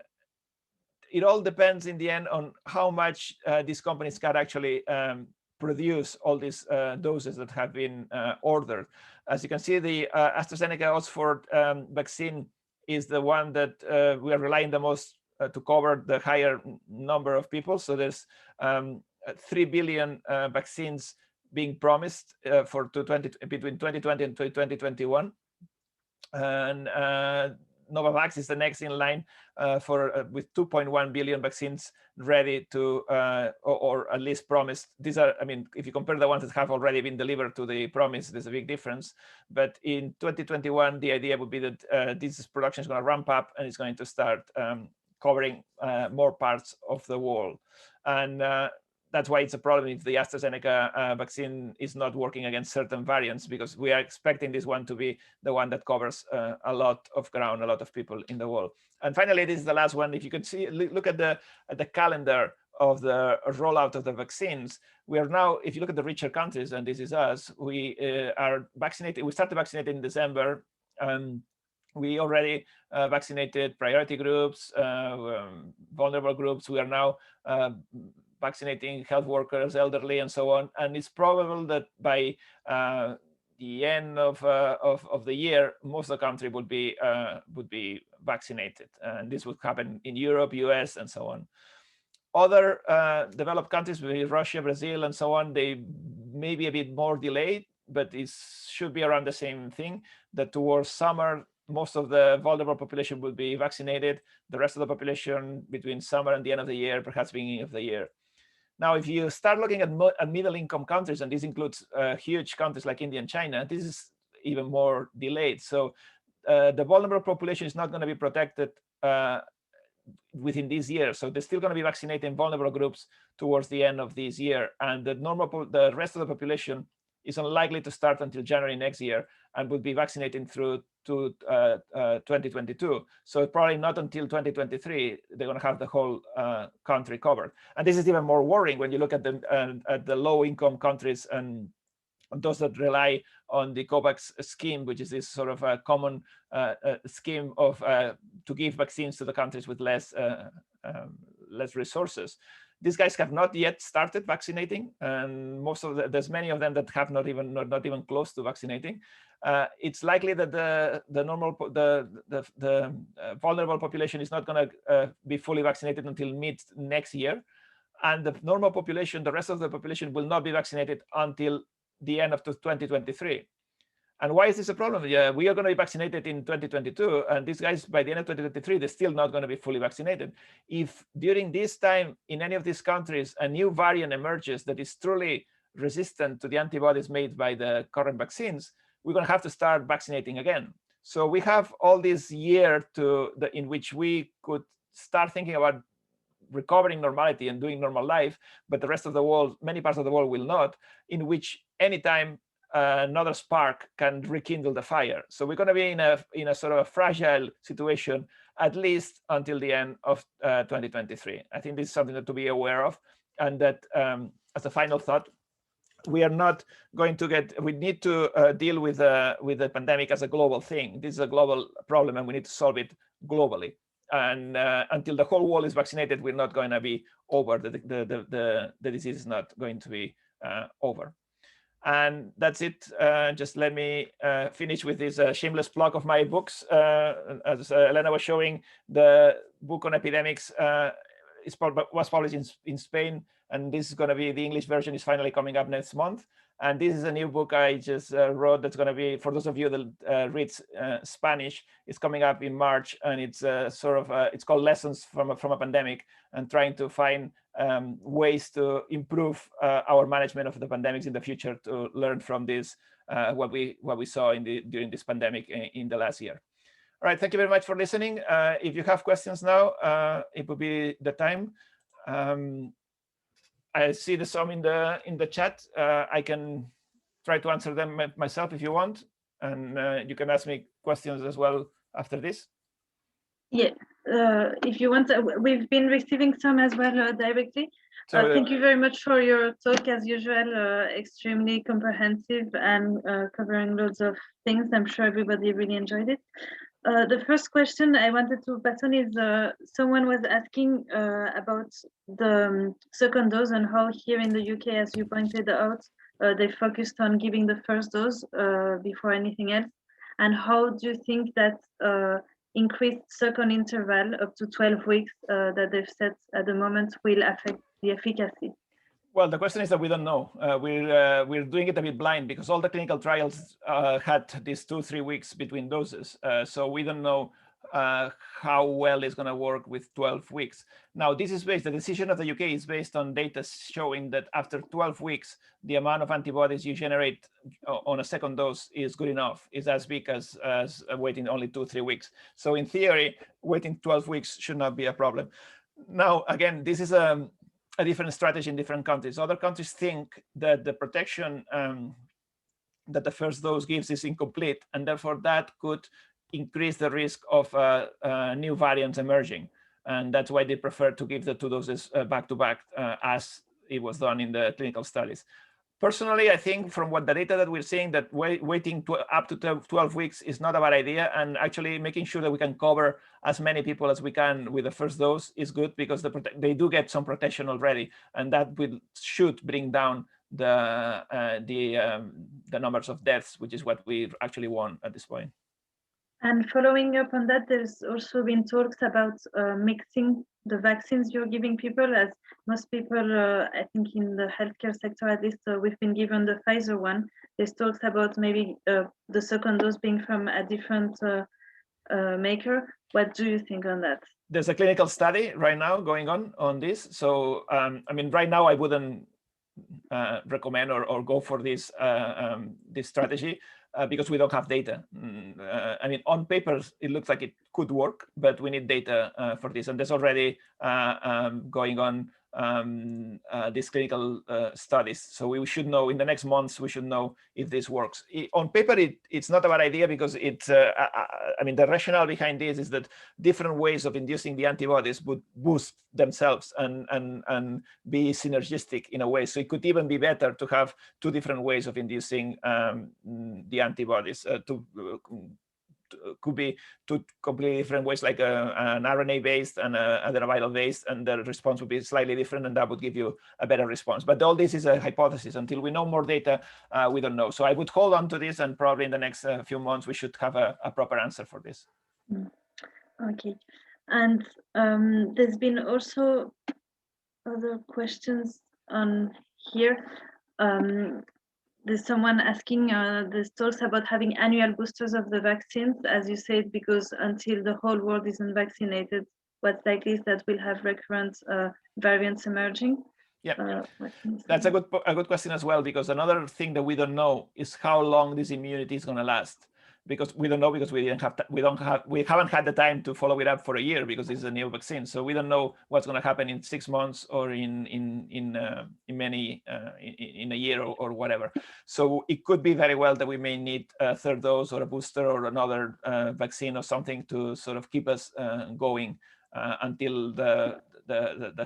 it all depends in the end on how much these companies can actually produce all these doses that have been ordered. As you can see, the AstraZeneca Oxford vaccine is the one that we are relying the most to cover the higher number of people. So there's 3 billion vaccines being promised between 2020 and 2021. And Novavax is the next in line with 2.1 billion vaccines ready to, or at least promised. These are, I mean, if you compare the ones that have already been delivered to the promise, there's a big difference. But in 2021, the idea would be that this production is going to ramp up and it's going to start covering more parts of the world. And that's why it's a problem if the AstraZeneca vaccine is not working against certain variants, because we are expecting this one to be the one that covers a lot of ground, a lot of people in the world. And finally, this is the last one. If you can see, look at the calendar of the rollout of the vaccines. We are now, if you look at the richer countries, and this is us, we are vaccinated. We started vaccinating in December. We already vaccinated priority groups, vulnerable groups. We are now vaccinating health workers, elderly, and so on. And it's probable that by the end of the year, most of the country would be vaccinated, and this would happen in Europe, US, and so on. Other developed countries, Russia, Brazil, and so on, they may be a bit more delayed, but it should be around the same thing, that towards summer, most of the vulnerable population will be vaccinated. The rest of the population between summer and the end of the year, perhaps beginning of the year. Now, if you start looking at middle-income countries, and this includes huge countries like India and China, this is even more delayed. So the vulnerable population is not going to be protected within this year. So they're still going to be vaccinating vulnerable groups towards the end of this year. And the rest of the population is unlikely to start until January next year, and will be vaccinating through to 2022. So probably not until 2023 they're going to have the whole country covered. And this is even more worrying when you look at the low-income countries and those that rely on the COVAX scheme, which is this sort of a common scheme of to give vaccines to the countries with less resources. These guys have not yet started vaccinating, and there's many of them that have not even close to vaccinating. It's likely that the vulnerable population is not going to be fully vaccinated until mid next year, and the normal population, the rest of the population, will not be vaccinated until the end of 2023. And why is this a problem? Yeah, we are going to be vaccinated in 2022, and these guys, by the end of 2023, they're still not going to be fully vaccinated. If during this time in any of these countries a new variant emerges that is truly resistant to the antibodies made by the current vaccines, we're going to have to start vaccinating again. So we have all this year in which we could start thinking about recovering normality and doing normal life, but the rest of the world, many parts of the world, will not, in which anytime another spark can rekindle the fire. So we're going to be in a sort of a fragile situation, at least until the end of 2023. I think this is something to be aware of, and that as a final thought, we are not going to we need to deal with the pandemic as a global thing. This is a global problem, and we need to solve it globally. And until the whole world is vaccinated, we're not going to be over. The disease is not going to be over. And that's it. Just let me finish with this shameless plug of my books. As Elena was showing, the book on epidemics was published in Spain, and this is going to be, the English version is finally coming up next month. And this is a new book I just wrote that's going to be, for those of you that read Spanish, it's coming up in March, and it's it's called Lessons from a Pandemic, and trying to find ways to improve our management of the pandemics in the future, to learn from this, what we saw during this pandemic in the last year. All right, thank you very much for listening. If you have questions now, it would be the time. I see some in the chat. I can try to answer them myself if you want, and you can ask me questions as well after this. Yeah, if you want, we've been receiving some as well directly. So, thank you very much for your talk, as usual, extremely comprehensive and covering loads of things. I'm sure everybody really enjoyed it. The first question I wanted to pass on is someone was asking about the second dose and how here in the UK, as you pointed out, they focused on giving the first dose before anything else. And how do you think that increased second interval up to 12 weeks that they've set at the moment will affect the efficacy? Well, the question is that we don't know. We're doing it a bit blind, because all the clinical trials had these 2-3 weeks between doses. So we don't know how well it's going to work with 12 weeks. Now, this is based, the decision of the UK is based on data showing that after 12 weeks, the amount of antibodies you generate on a second dose is good enough, is as big as waiting only 2-3 weeks. So in theory, waiting 12 weeks should not be a problem. Now, again, this is a different strategy in different countries. Other countries think that the protection that the first dose gives is incomplete, and therefore that could increase the risk of new variants emerging. And that's why they prefer to give the 2 doses back to back, as it was done in the clinical studies. Personally, I think from what the data that we're seeing, that waiting up to 12 weeks is not a bad idea, and actually making sure that we can cover as many people as we can with the first dose is good, because they do get some protection already, and that should bring down the numbers of deaths, which is what we actually want at this point. And following up on that, there's also been talks about mixing the vaccines you're giving people, as most people, I think in the healthcare sector at least, we've been given the Pfizer one. There's talks about maybe the second dose being from a different maker. What do you think on that? There's a clinical study right now going on this. So, I mean, right now I wouldn't recommend or go for this strategy because we don't have data. I mean, on paper, it looks like it could work, but we need data for this. And there's already going on these clinical studies. So we should know in the next months, we should know if this works. On paper, it's not a bad idea, because it's, I mean, the rationale behind this is that different ways of inducing the antibodies would boost themselves and be synergistic in a way. So it could even be better to have 2 different ways of inducing the antibodies. Could be 2 completely different ways, like an RNA-based and a viral-based, and the response would be slightly different, and that would give you a better response. But all this is a hypothesis. Until we know more data, we don't know. So I would hold on to this, and probably in the next few months, we should have a proper answer for this. Okay. And there's been also other questions on here. There's someone asking, there's talks about having annual boosters of the vaccines, as you said, because until the whole world isn't vaccinated, what's likely is that we'll have recurrent variants emerging. Yeah, that's a good question as well, because another thing that we don't know is how long this immunity is going to last. Because we don't know, because we haven't had the time to follow it up for a year, because it's a new vaccine. So we don't know what's going to happen in 6 months or in a year or whatever. So it could be very well that we may need a 3rd dose or a booster or another vaccine or something to sort of keep us going until the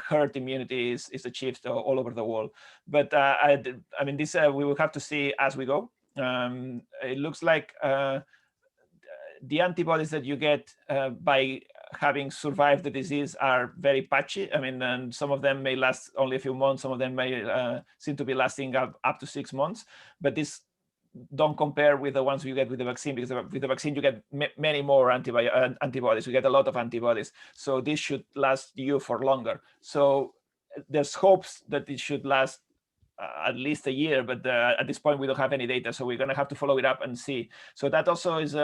herd immunity is achieved all over the world. But I mean, this we will have to see as we go. It looks like the antibodies that you get by having survived the disease are very patchy. I mean, and some of them may last only a few months. Some of them may seem to be lasting up to 6 months. But this don't compare with the ones you get with the vaccine, because with the vaccine you get many more antibodies. You get a lot of antibodies. So this should last you for longer. So there's hopes that it should last at least a year, but at this point we don't have any data, so we're going to have to follow it up and see. So that also is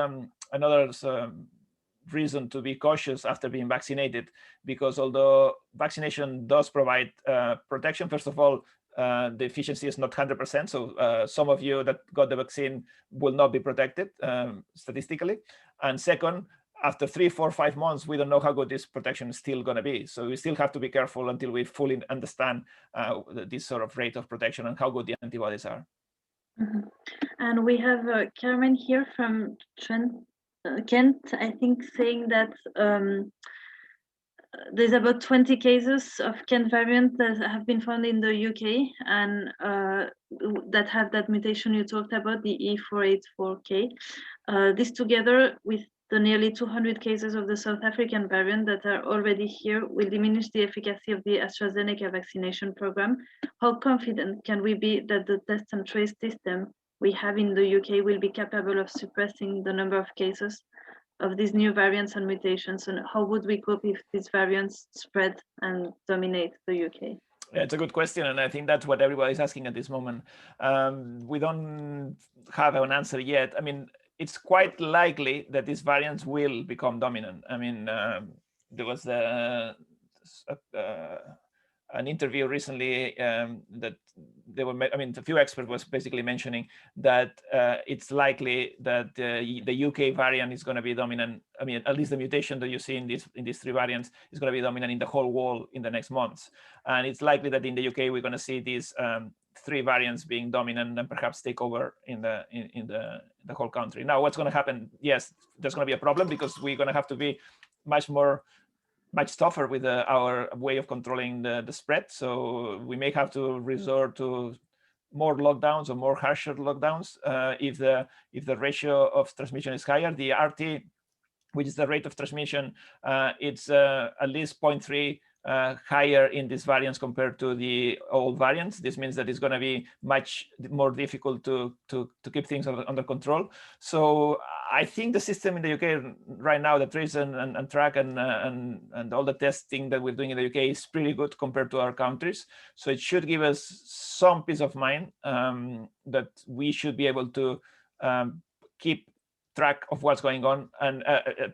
another reason to be cautious after being vaccinated, because although vaccination does provide protection, first of all, the efficiency is not 100%. So some of you that got the vaccine will not be protected statistically. And second, after 3, 4, 5 months, we don't know how good this protection is still going to be. So we still have to be careful until we fully understand this sort of rate of protection and how good the antibodies are. And we have Carmen here from Kent, I think, saying that there's about 20 cases of Kent variant that have been found in the UK, and that have that mutation you talked about, the E484K. This together with the nearly 200 cases of the South African variant that are already here will diminish the efficacy of the AstraZeneca vaccination program. How confident can we be that the test and trace system we have in the UK will be capable of suppressing the number of cases of these new variants and mutations, and how would we cope if these variants spread and dominate the UK? Yeah, it's a good question, and I think that's what everybody's asking at this moment. We don't have an answer yet. I mean, it's quite likely that these variants will become dominant. I mean, there was an interview recently that they were, I mean, a few experts was basically mentioning that it's likely that the UK variant is going to be dominant. I mean, at least the mutation that you see in these three variants is going to be dominant in the whole world in the next months. And it's likely that in the UK we're going to see these three variants being dominant and perhaps take over in the whole country. Now, what's going to happen? Yes, there's going to be a problem because we're going to have to be much tougher with our way of controlling the spread. So we may have to resort to more lockdowns or more harsher lockdowns if the ratio of transmission is higher. The RT, which is the rate of transmission, it's at least 0.3 higher in these variants compared to the old variants. This means that it's going to be much more difficult to keep things under control. So I think the system in the UK right now, the trace and track and all the testing that we're doing in the UK is pretty good compared to our countries. So it should give us some peace of mind that we should be able to keep track of what's going on, and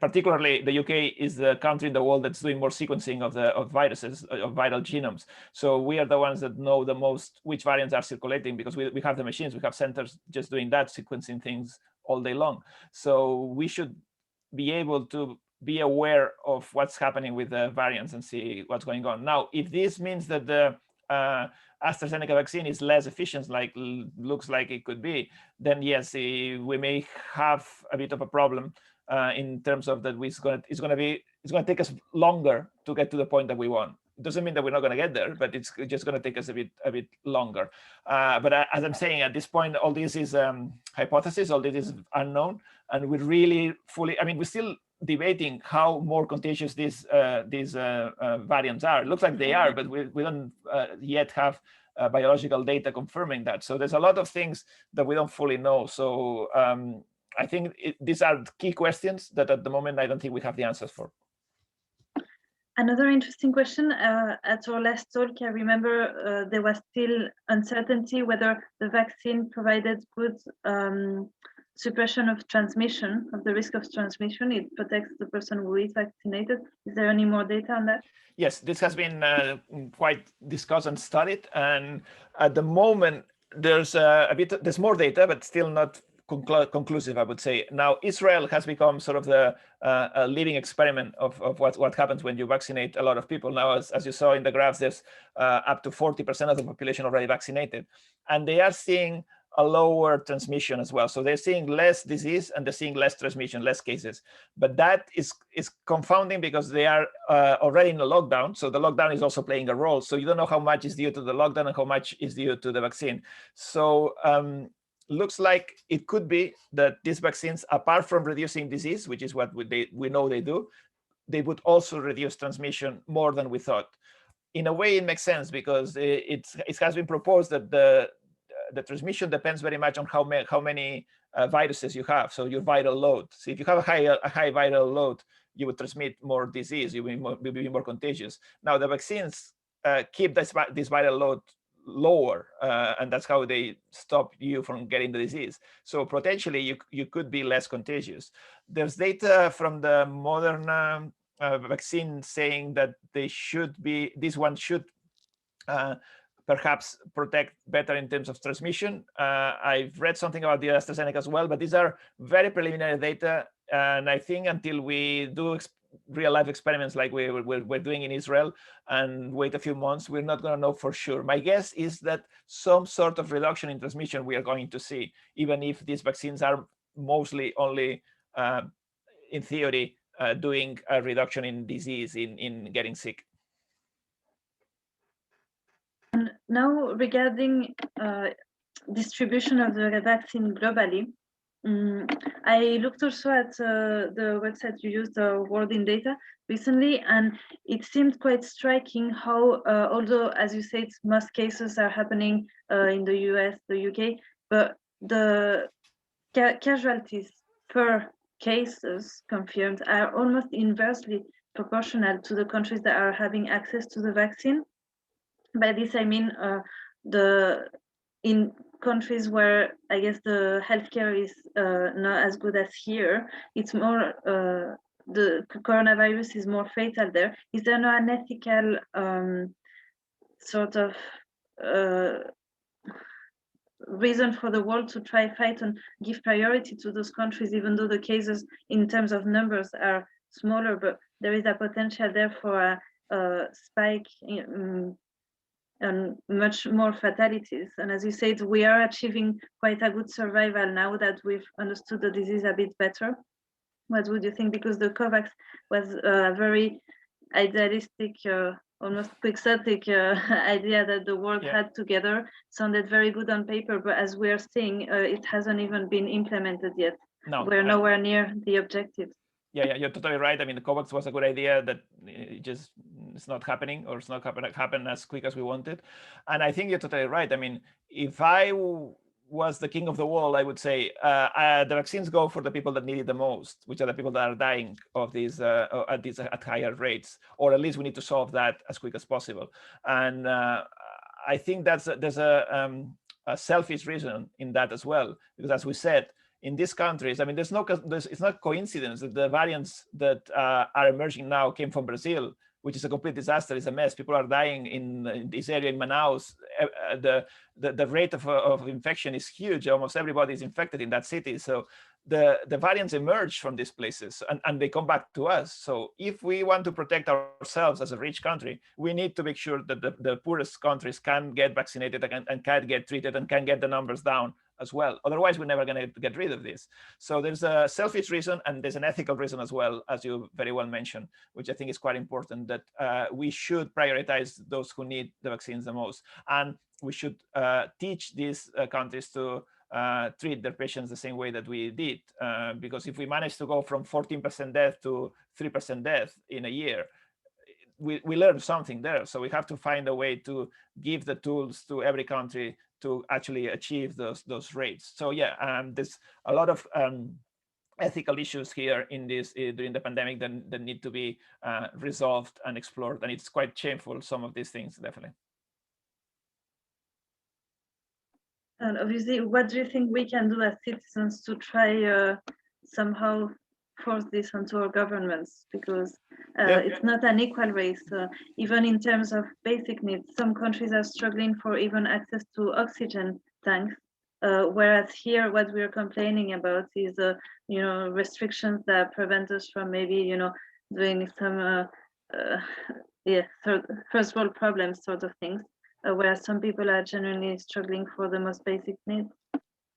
particularly the UK is the country in the world that's doing more sequencing of viruses, of viral genomes. So we are the ones that know the most which variants are circulating because we have the machines, we have centers just doing that, sequencing things all day long. So we should be able to be aware of what's happening with the variants and see what's going on. Now, if this means that the AstraZeneca vaccine is less efficient, like looks like it could be, then yes, we may have a bit of a problem in terms of that it's going to take us longer to get to the point that we want. It doesn't mean that we're not going to get there, but it's just going to take us a bit longer. But as I'm saying, at this point, all this is hypothesis, all this is unknown, and we're really we're still debating how more contagious these variants are. It looks like they are, but we don't yet have biological data confirming that. So there's a lot of things that we don't fully know. So I think these are key questions that at the moment I don't think we have the answers for. Another interesting question, at our last talk, I remember there was still uncertainty whether the vaccine provided good suppression of transmission, of the risk of transmission. It protects the person who is vaccinated. Is there any more data on that? Yes, this has been quite discussed and studied. And at the moment, there's there's more data, but still not conclusive, I would say. Now, Israel has become sort of the a living experiment of what happens when you vaccinate a lot of people. Now, as you saw in the graphs, there's up to 40% of the population already vaccinated. And they are seeing a lower transmission as well. So they're seeing less disease and they're seeing less transmission, less cases. But that is confounding because they are already in a lockdown. So the lockdown is also playing a role. So you don't know how much is due to the lockdown and how much is due to the vaccine. So looks like it could be that these vaccines, apart from reducing disease, which is what we know they do, they would also reduce transmission more than we thought. In a way, it makes sense because it has been proposed that the transmission depends very much on how many viruses you have, so your viral load. So if you have a high viral load, you would transmit more disease, you will be more contagious. Now, the vaccines keep this viral load lower, and that's how they stop you from getting the disease. So potentially, you could be less contagious. There's data from the Modern vaccine saying that this one should perhaps protect better in terms of transmission. I've read something about the AstraZeneca as well, but these are very preliminary data. And I think until we do real life experiments like we're doing in Israel and wait a few months, we're not going to know for sure. My guess is that some sort of reduction in transmission we are going to see, even if these vaccines are mostly only, in theory, doing a reduction in disease, in getting sick. And now, regarding distribution of the vaccine globally, I looked also at the website you used, World in Data, recently, and it seemed quite striking how, although, as you said, most cases are happening in the US, the UK, but the casualties per cases confirmed are almost inversely proportional to the countries that are having access to the vaccine. By this I mean countries where I guess the healthcare is not as good as here, it's more the coronavirus is more fatal there. Is there no unethical sort of reason for the world to try fight and give priority to those countries, even though the cases in terms of numbers are smaller, but there is a potential there for a spike and much more fatalities. And as you said, we are achieving quite a good survival now that we've understood the disease a bit better. What would you think? Because the COVAX was a very idealistic, almost quixotic idea that the world had together, sounded very good on paper, but as we are seeing, it hasn't even been implemented yet. No, we're nowhere near the objectives. Yeah, you're totally right. I mean, the COVAX was a good idea that it's not happening, or it's not happen as quick as we wanted. And I think you're totally right. I mean, if I was the king of the world, I would say the vaccines go for the people that need it the most, which are the people that are dying of these at higher rates, or at least we need to solve that as quick as possible. And I think there's a selfish reason in that as well, because as we said, in these countries, I mean, it's not coincidence that the variants that are emerging now came from Brazil, which is a complete disaster. It's a mess. People are dying in this area in Manaus. The rate of infection is huge. Almost everybody is infected in that city. So the variants emerge from these places and they come back to us. So if we want to protect ourselves as a rich country, we need to make sure that the poorest countries can get vaccinated and can get treated and can get the numbers down as well. Otherwise, we're never going to get rid of this. So there's a selfish reason and there's an ethical reason as well, as you very well mentioned, which I think is quite important, that we should prioritize those who need the vaccines the most. And we should teach these countries to treat their patients the same way that we did. Because if we manage to go from 14% death to 3% death in a year, we learned something there. So we have to find a way to give the tools to every country to actually achieve those rates. So yeah, there's a lot of ethical issues here in this during the pandemic that need to be resolved and explored, and it's quite shameful, some of these things, definitely. And obviously, what do you think we can do as citizens to try somehow force this onto our governments? Because it's not an equal race. Even in terms of basic needs, some countries are struggling for even access to oxygen tanks. Whereas here, what we're complaining about is, restrictions that prevent us from maybe, doing some, first world problems sort of things. Where some people are genuinely struggling for the most basic needs.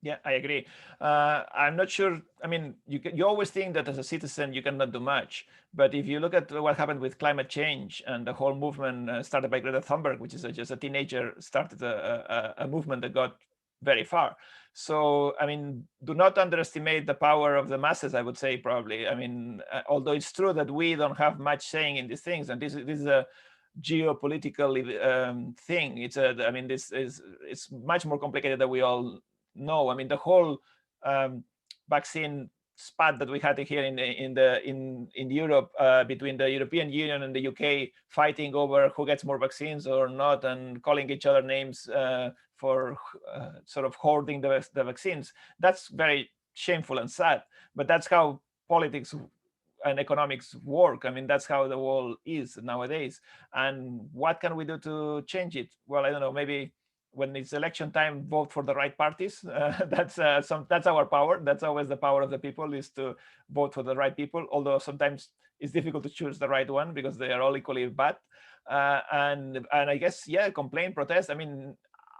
Yeah, I agree. I'm not sure. I mean, you always think that as a citizen you cannot do much, but if you look at what happened with climate change and the whole movement started by Greta Thunberg, which is just a teenager, started a movement that got very far. So, I mean, do not underestimate the power of the masses, I would say, probably. I mean, although it's true that we don't have much saying in these things, and this is a geopolitical thing. It's much more complicated than we all know. I mean, the whole vaccine spat that we had here in Europe between the European Union and the UK fighting over who gets more vaccines or not, and calling each other names for sort of hoarding the vaccines. That's very shameful and sad, but that's how politics and economics work. I mean, that's how the world is nowadays. And what can we do to change it? Well, I don't know, maybe when it's election time, vote for the right parties. That's our power. That's always the power of the people, is to vote for the right people, although sometimes it's difficult to choose the right one because they are all equally bad. And I guess, yeah, complain, protest. I mean,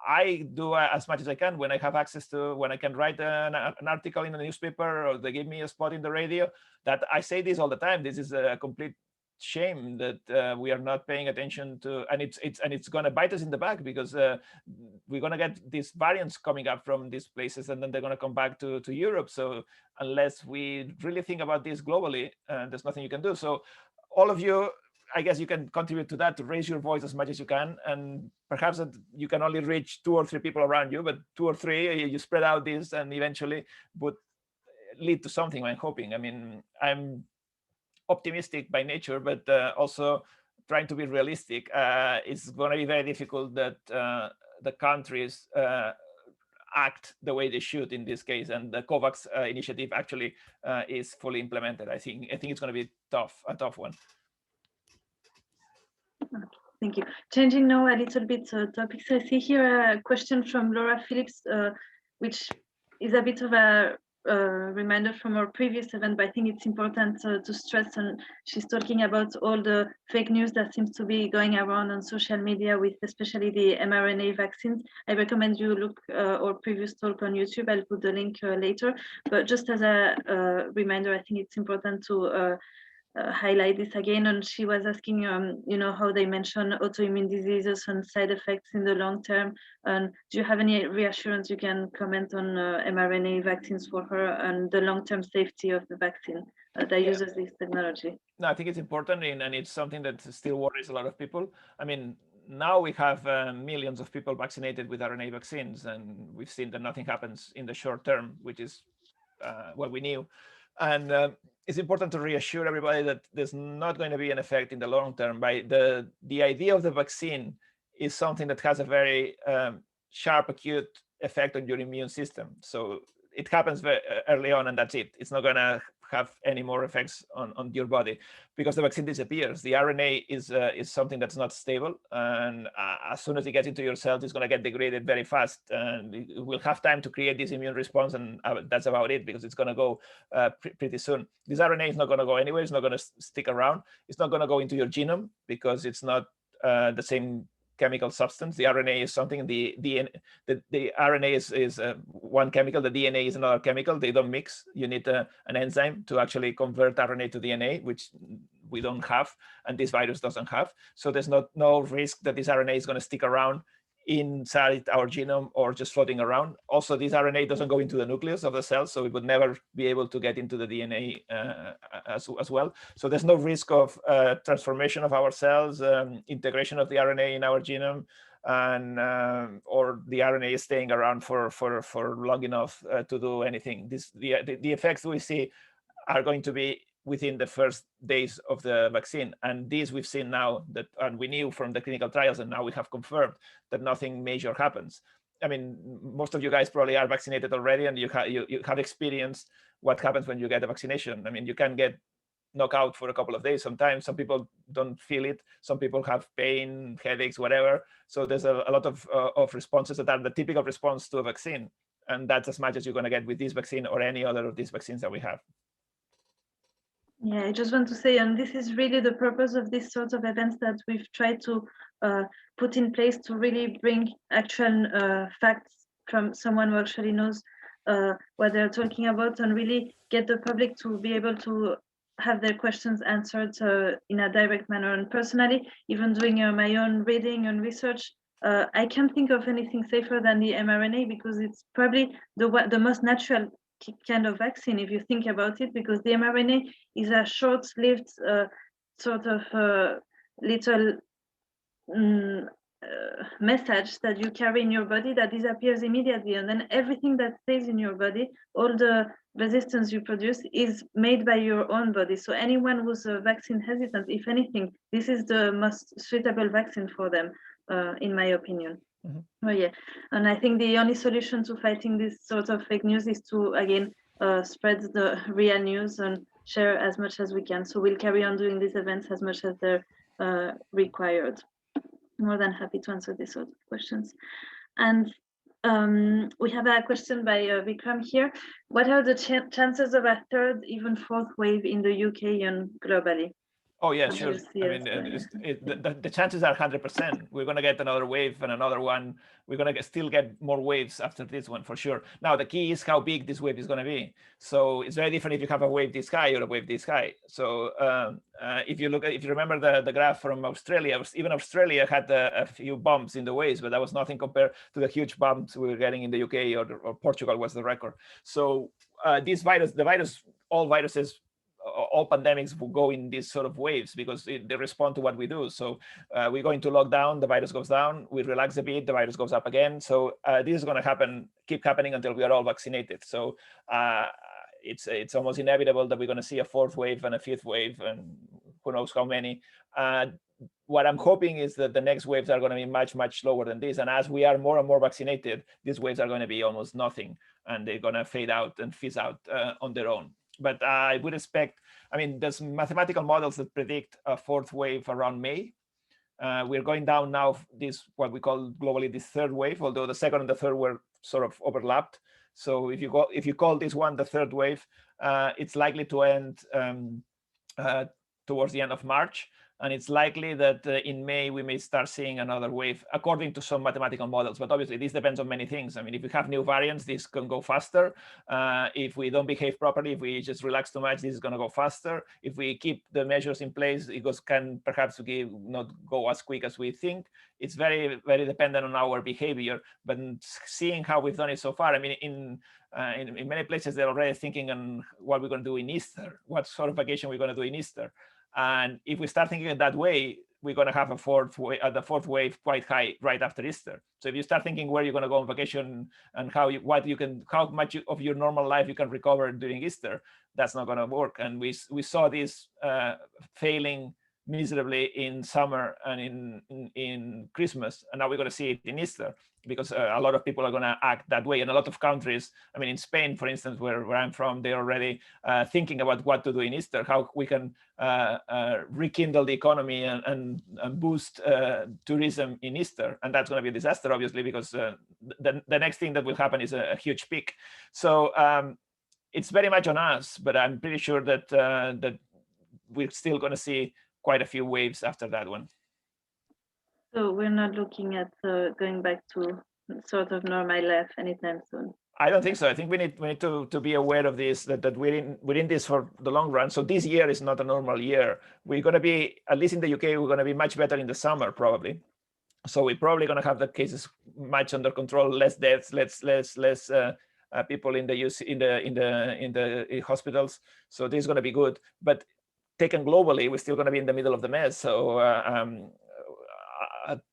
I do as much as I can when I have access to, when I can write an article in a newspaper, or they give me a spot in the radio. That I say this all the time. This is a complete shame that we are not paying attention to, and it's going to bite us in the back, because we're going to get these variants coming up from these places, and then they're going to come back to Europe. So unless we really think about this globally, there's nothing you can do. So all of you, I guess you can contribute to that, to raise your voice as much as you can. And perhaps that you can only reach 2 or 3 people around you, but 2 or 3, you spread out this, and eventually would lead to something, I'm hoping. I mean, I'm optimistic by nature, but also trying to be realistic. It's going to be very difficult that the countries act the way they should in this case. And the COVAX initiative actually is fully implemented. I think it's going to be a tough one. Thank you. Changing now a little bit topics. I see here a question from Laura Phillips, which is a bit of a reminder from our previous event, but I think it's important to stress. And she's talking about all the fake news that seems to be going around on social media with especially the mRNA vaccines. I recommend you look our previous talk on YouTube. I'll put the link later. But just as a reminder, I think it's important to highlight this again. And she was asking, you know, how they mention autoimmune diseases and side effects in the long term. And do you have any reassurance you can comment on mRNA vaccines for her and the long-term safety of the vaccine that uses this technology? No, I think it's important, and it's something that still worries a lot of people. I mean, now we have millions of people vaccinated with RNA vaccines, and we've seen that nothing happens in the short term, which is what we knew. And it's important to reassure everybody that there's not going to be an effect in the long term. By the idea of the vaccine is something that has a very sharp, acute effect on your immune system. So it happens very early on, and that's it. It's not going to have any more effects on your body because the vaccine disappears. The RNA is something that's not stable, and as soon as it gets into your cells, it's going to get degraded very fast, and it will have time to create this immune response, and that's about it, because it's going to go pretty soon. This RNA is not going to go anywhere. It's not going to stick around. It's not going to go into your genome because it's not the same chemical substance. The RNA is something. The RNA is one chemical. The DNA is another chemical. They don't mix. You need an enzyme to actually convert RNA to DNA, which we don't have, and this virus doesn't have. So there's no risk that this RNA is going to stick around inside our genome or just floating around. Also, this RNA doesn't go into the nucleus of the cell, so it would never be able to get into the DNA as well. So there's no risk of transformation of our cells, integration of the RNA in our genome, and or the RNA is staying around for long enough to do anything. The effects we see are going to be within the first days of the vaccine. And this we've seen now, that, and we knew from the clinical trials, and now we have confirmed that nothing major happens. I mean, most of you guys probably are vaccinated already, and you have experienced what happens when you get a vaccination. I mean, you can get knocked out for a couple of days sometimes. Some people don't feel it. Some people have pain, headaches, whatever. So there's a lot of responses that are the typical response to a vaccine. And that's as much as you're going to get with this vaccine or any other of these vaccines that we have. Yeah, I just want to say, and this is really the purpose of this sort of events that we've tried to put in place to really bring actual facts from someone who actually knows what they're talking about, and really get the public to be able to have their questions answered in a direct manner. And personally, even doing my own reading and research, I can't think of anything safer than the mRNA, because it's probably the most natural kind of vaccine, if you think about it, because the mRNA is a short-lived sort of little message that you carry in your body that disappears immediately, and then everything that stays in your body, all the resistance you produce, is made by your own body. So anyone who's vaccine hesitant, if anything, this is the most suitable vaccine for them, in my opinion. Oh yeah, and I think the only solution to fighting this sort of fake news is to, again, spread the real news and share as much as we can. So we'll carry on doing these events as much as they're required. More than happy to answer these sort of questions. And we have a question by Vikram here. What are the chances of a third, even fourth wave in the UK and globally? Oh yeah, sure. I mean, the chances are 100%. We're going to get another wave and another one. We're going to still get more waves after this one, for sure. Now, the key is how big this wave is going to be. So it's very different if you have a wave this high or a wave this high. So if you remember the graph from Australia, even Australia had a few bumps in the waves, but that was nothing compared to the huge bumps we were getting in the UK, or Portugal was the record. So this virus, all viruses, all pandemics will go in these sort of waves because they respond to what we do. So we go into lockdown, the virus goes down, we relax a bit, the virus goes up again. So this is going to keep happening until we are all vaccinated. So it's almost inevitable that we're going to see a fourth wave and a fifth wave, and who knows how many. what I'm hoping is that the next waves are going to be much, much lower than this. And as we are more and more vaccinated, these waves are going to be almost nothing, and they're going to fade out and phase out on their own. But I would expect, I mean, there's mathematical models that predict a fourth wave around May. We're going down now, this what we call globally the third wave, although the second and the third were sort of overlapped. So if you call this one the third wave, it's likely to end towards the end of March. And it's likely that in May, we may start seeing another wave, according to some mathematical models. But obviously, this depends on many things. I mean, if we have new variants, this can go faster. If we don't behave properly, if we just relax too much, this is going to go faster. If we keep the measures in place, it can perhaps not go as quick as we think. It's very, very dependent on our behavior. But seeing how we've done it so far, I mean, in many places, they're already thinking on what we're going to do in Easter, what sort of vacation we're going to do in Easter. And if we start thinking it that way, we're going to have the fourth wave quite high right after Easter. So if you start thinking where you're going to go on vacation and how much of your normal life you can recover during Easter, that's not going to work. And we saw this failing miserably in summer and in Christmas, and now we're going to see it in Easter, because a lot of people are going to act that way. And a lot of countries, I mean, in Spain, for instance, where I'm from, they're already thinking about what to do in Easter, how we can rekindle the economy and boost tourism in Easter. And that's going to be a disaster, obviously, because the next thing that will happen is a huge peak. So it's very much on us, but I'm pretty sure that that we're still going to see quite a few waves after that one. So we're not looking at going back to sort of normal life anytime soon. I don't think so. I think we need to be aware of this, that we're in this for the long run. So this year is not a normal year. We're going to be, at least in the UK, we're going to be much better in the summer probably. So we're probably going to have the cases much under control, less deaths, less people in the hospitals. So this is going to be good. But taken globally, we're still going to be in the middle of the mess. So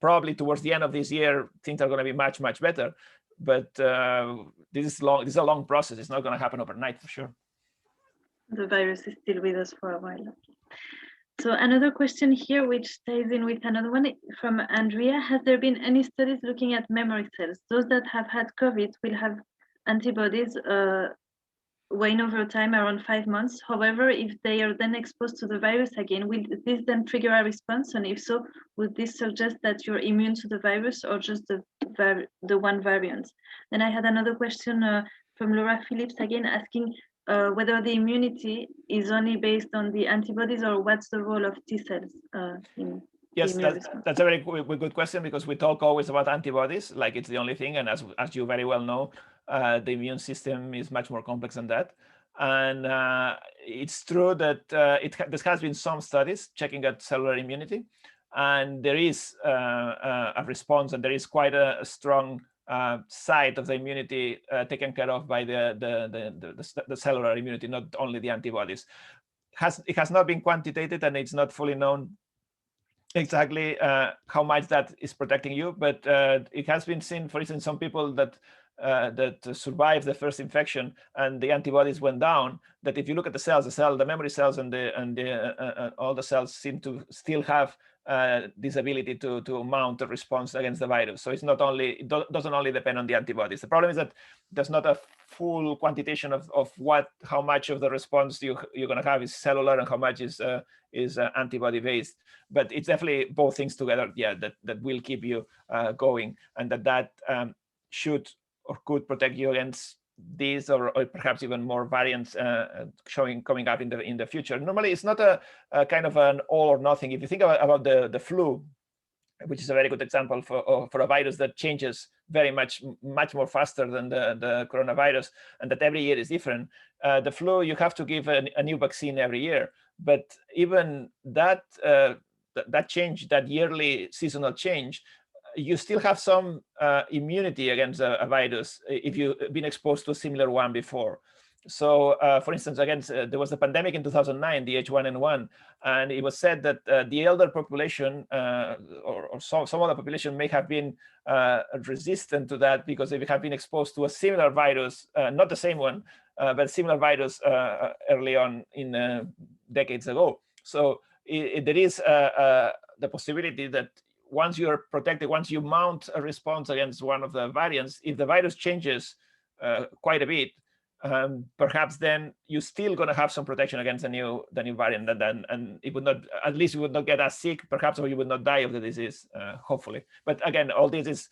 probably towards the end of this year, things are going to be much, much better. But this is a long process. It's not going to happen overnight for sure. The virus is still with us for a while. So another question here, which ties in with another one from Andrea. Has there been any studies looking at memory cells? Those that have had COVID will have antibodies wane over time, around 5 months. However, if they are then exposed to the virus again, will this then trigger a response? And if so, would this suggest that you're immune to the virus or just the one variant? Then I had another question from Laura Phillips again, asking whether the immunity is only based on the antibodies, or what's the role of T cells in Yes, that's a very good question, because we talk always about antibodies like it's the only thing. And as you very well know, the immune system is much more complex than that. And it's true that there has been some studies checking at cellular immunity, and there is a response, and there is quite a strong side of the immunity taken care of by the cellular immunity, not only the antibodies. It has not been quantitated, and it's not fully known exactly how much that is protecting you, but it has been seen, for instance, some people that survived the first infection and the antibodies went down, that if you look at the memory cells and all the cells seem to still have this ability to mount a response against the virus. So it doesn't only depend on the antibodies. The problem is that there's not a full quantitation of how much of the response you're going to have is cellular and how much is antibody based. But it's definitely both things together, yeah, that will keep you going, and that should or could protect you against these or perhaps even more variants coming up in the future. Normally, it's not a kind of an all or nothing. If you think about the flu, which is a very good example for a virus that changes very much more faster than the coronavirus, and that every year is different. The flu, you have to give a new vaccine every year, but even that change, that yearly seasonal change, you still have some immunity against a virus if you've been exposed to a similar one before. So, for instance, there was a pandemic in 2009, the H1N1, and it was said that the elder population or some other population may have been resistant to that because they have been exposed to a similar virus, not the same one, but a similar virus early on in decades ago. So there is the possibility that once you're protected, once you mount a response against one of the variants, if the virus changes quite a bit, perhaps then you're still going to have some protection against the new variant, and it would not, at least you would not get as sick, perhaps, or you would not die of the disease, hopefully. But again, all this is,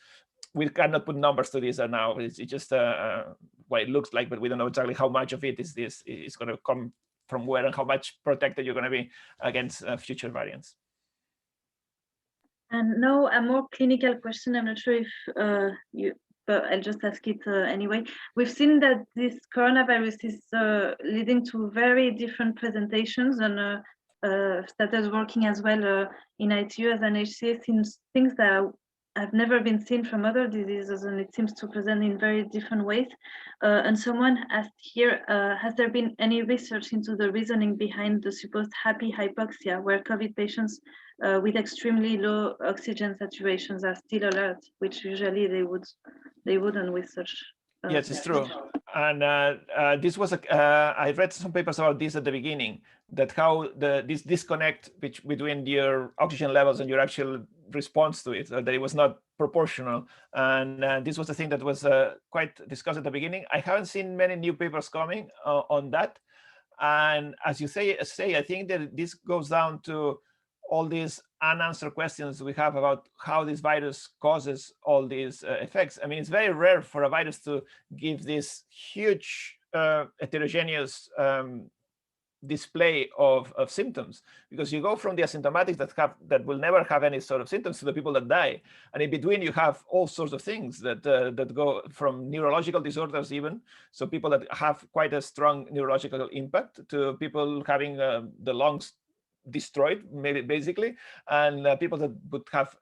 we cannot put numbers to this now. It's just what it looks like, but we don't know exactly how much of it is going to come from where, and how much protected you're going to be against future variants. And now a more clinical question. I'm not sure if but I'll just ask it anyway. We've seen that this coronavirus is leading to very different presentations, and started working as well in ITU as an HCA, in things that have never been seen from other diseases, and it seems to present in very different ways. And someone asked here, has there been any research into the reasoning behind the supposed happy hypoxia, where COVID patients with extremely low oxygen saturations are still alert, which usually they wouldn't with such. Yes, it's true. And this was I read some papers about this at the beginning, that how this disconnect between your oxygen levels and your actual response to it, that it was not proportional. And this was the thing that was quite discussed at the beginning. I haven't seen many new papers coming on that. And as you say, I think that this goes down to all these unanswered questions we have about how this virus causes all these effects. I mean, it's very rare for a virus to give this huge heterogeneous display of symptoms, because you go from the asymptomatics that will never have any sort of symptoms to the people that die, and in between you have all sorts of things that go from neurological disorders, even so people that have quite a strong neurological impact, to people having the lungs destroyed, maybe, basically, and people that would have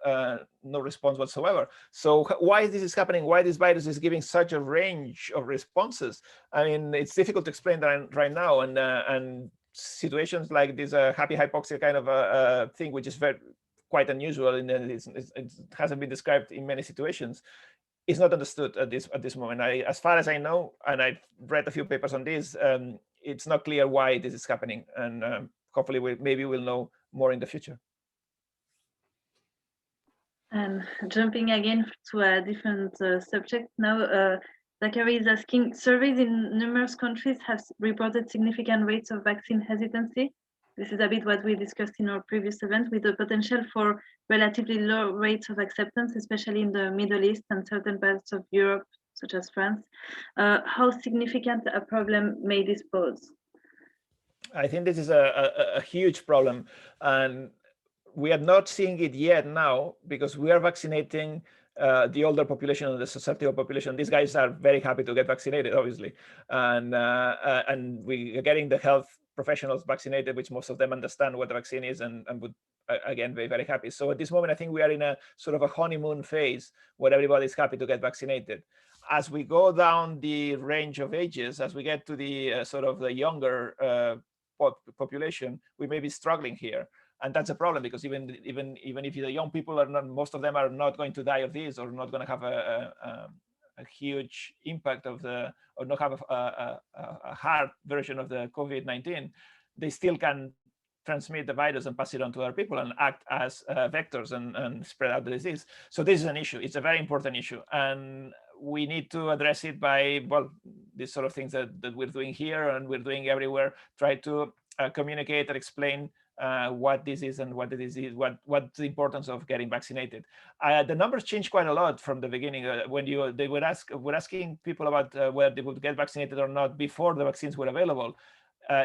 no response whatsoever. So why this is happening, why this virus is giving such a range of responses, I mean, it's difficult to explain that right now. And situations like this happy hypoxia kind of a thing, which is quite unusual, and it hasn't been described in many situations, is not understood at this moment. As far as I know, and I've read a few papers on this, it's not clear why this is happening, and hopefully maybe we'll know more in the future. And jumping again to a different subject now, Zachary is asking, surveys in numerous countries have reported significant rates of vaccine hesitancy. This is a bit what we discussed in our previous event, with the potential for relatively low rates of acceptance, especially in the Middle East and certain parts of Europe, such as France. How significant a problem may this pose? I think this is a huge problem, and we are not seeing it yet now, because we are vaccinating the older population and the susceptible population. These guys are very happy to get vaccinated, obviously, and we are getting the health professionals vaccinated, which most of them understand what the vaccine is, and would again be very happy. So at this moment, I think we are in a sort of a honeymoon phase where everybody's happy to get vaccinated. As we go down the range of ages, as we get to the sort of the younger population, we may be struggling here. And that's a problem, because even if the young people are not, most of them are not going to die of this, or not going to have a huge impact of or not have a hard version of the COVID-19, they still can transmit the virus and pass it on to other people and act as vectors and spread out the disease. So this is an issue. It's a very important issue, and we need to address it by, well, these sort of things that we're doing here and we're doing everywhere. Try to communicate and explain what this is and what the disease, what's the importance of getting vaccinated. The numbers changed quite a lot from the beginning. When they were asking people about whether they would get vaccinated or not before the vaccines were available.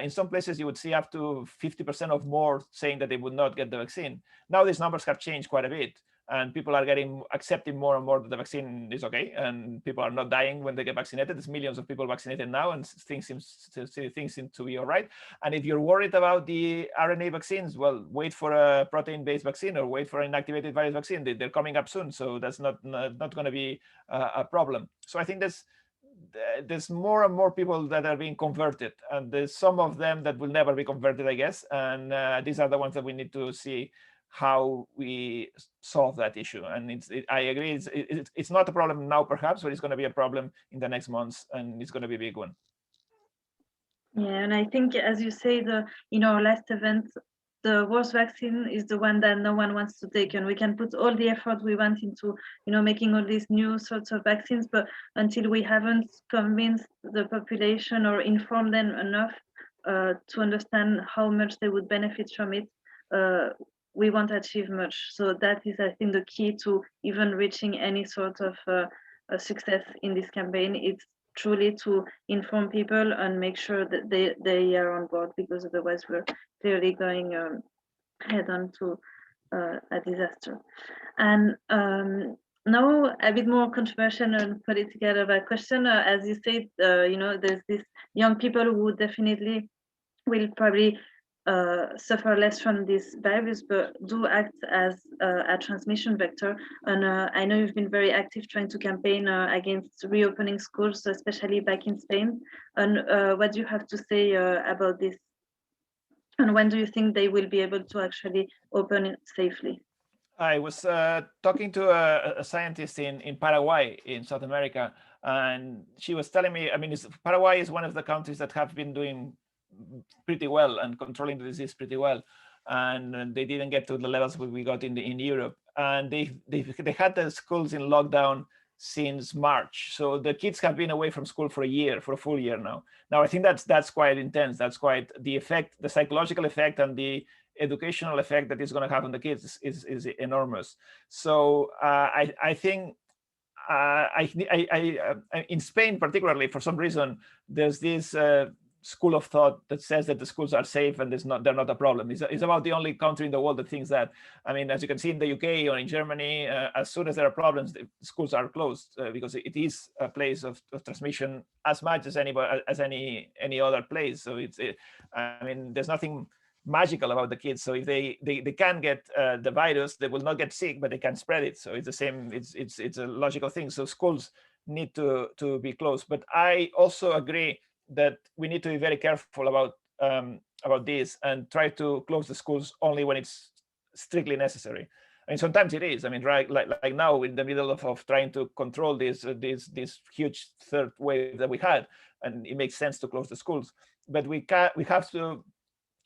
In some places, you would see up to 50% of more saying that they would not get the vaccine. Now these numbers have changed quite a bit, and people are accepting more and more that the vaccine is okay, and people are not dying when they get vaccinated. There's millions of people vaccinated now, and things seem to be all right. And if you're worried about the RNA vaccines, well, wait for a protein-based vaccine, or wait for an inactivated virus vaccine. They're coming up soon, so that's not going to be a problem. So I think there's more and more people that are being converted, and there's some of them that will never be converted, I guess. And these are the ones that we need to see how we solve that issue. And I agree, it's not a problem now, perhaps, but it's going to be a problem in the next months, and it's going to be a big one. Yeah, and I think, as you say, in our last event, the worst vaccine is the one that no one wants to take, and we can put all the effort we want into, making all these new sorts of vaccines, but until we haven't convinced the population or informed them enough to understand how much they would benefit from it, we won't achieve much. So that is, I think, the key to even reaching any sort of success in this campaign. It's truly to inform people and make sure that they are on board, because otherwise we're clearly going head on to a disaster. And now a bit more controversial and political of a question. As you said, there's these young people who definitely will probably suffer less from this virus, but do act as a transmission vector. And I know you've been very active trying to campaign against reopening schools, especially back in Spain. And what do you have to say about this? And when do you think they will be able to actually open it safely? I was talking to a scientist in Paraguay, in South America, and she was telling me, I mean, Paraguay is one of the countries that have been doing pretty well and controlling the disease pretty well, and they didn't get to the levels we got in Europe. And they had the schools in lockdown since March, so the kids have been away from school for a full year now. I think that's quite intense. That's quite the effect, the psychological effect, and the educational effect that it's going to have on the kids is enormous. So I think in Spain particularly, for some reason, there's this school of thought that says that the schools are safe and they're not a problem. It's about the only country in the world that thinks that. I mean, as you can see in the UK or in Germany, as soon as there are problems, the schools are closed because it is a place of transmission as much as any other place. So I mean, there's nothing magical about the kids. So if they can get the virus, they will not get sick, but they can spread it. So it's the same. It's a logical thing. So schools need to be closed. But I also agree that we need to be very careful about this and try to close the schools only when it's strictly necessary. I mean, sometimes it is. I mean, right, like now, in the middle of trying to control this huge third wave that we had, and it makes sense to close the schools. But we have to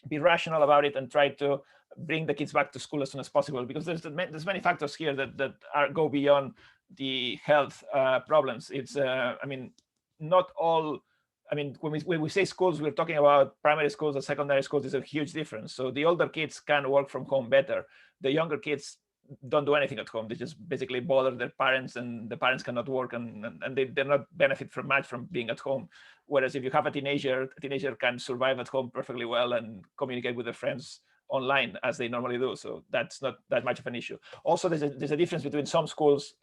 be rational about it and try to bring the kids back to school as soon as possible, because there's many factors here that go beyond the health problems. It's I mean, not all. I mean, when we say schools, we're talking about primary schools and secondary schools. Is a huge difference. So the older kids can work from home better. The younger kids don't do anything at home. They just basically bother their parents, and the parents cannot work, and they're not benefit from much from being at home. Whereas if you have a teenager can survive at home perfectly well and communicate with their friends online as they normally do. So that's not that much of an issue. Also, there's a difference between some schools,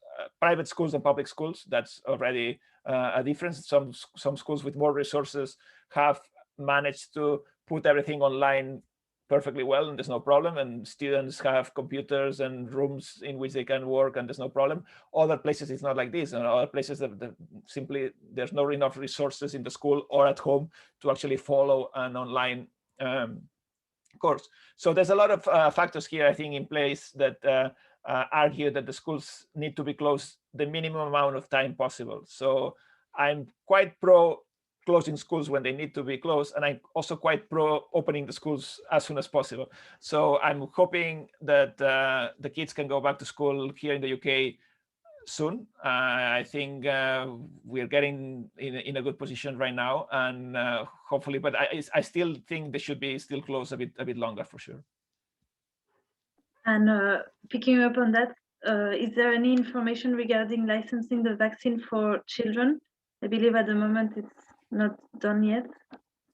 private schools and public schools. That's already a difference. Some schools with more resources have managed to put everything online perfectly well, and there's no problem, and students have computers and rooms in which they can work, and there's no problem. Other places it's not like this, and other places that simply there's not enough resources in the school or at home to actually follow an online course. So there's a lot of factors here, I think, in place that argue that the schools need to be closed the minimum amount of time possible. So I'm quite pro closing schools when they need to be closed, and I'm also quite pro opening the schools as soon as possible. So I'm hoping that the kids can go back to school here in the UK soon. I think we're getting in a good position right now, and hopefully, but I still think they should be still closed a bit longer for sure. And picking up on that, is there any information regarding licensing the vaccine for children? I believe at the moment it's not done yet.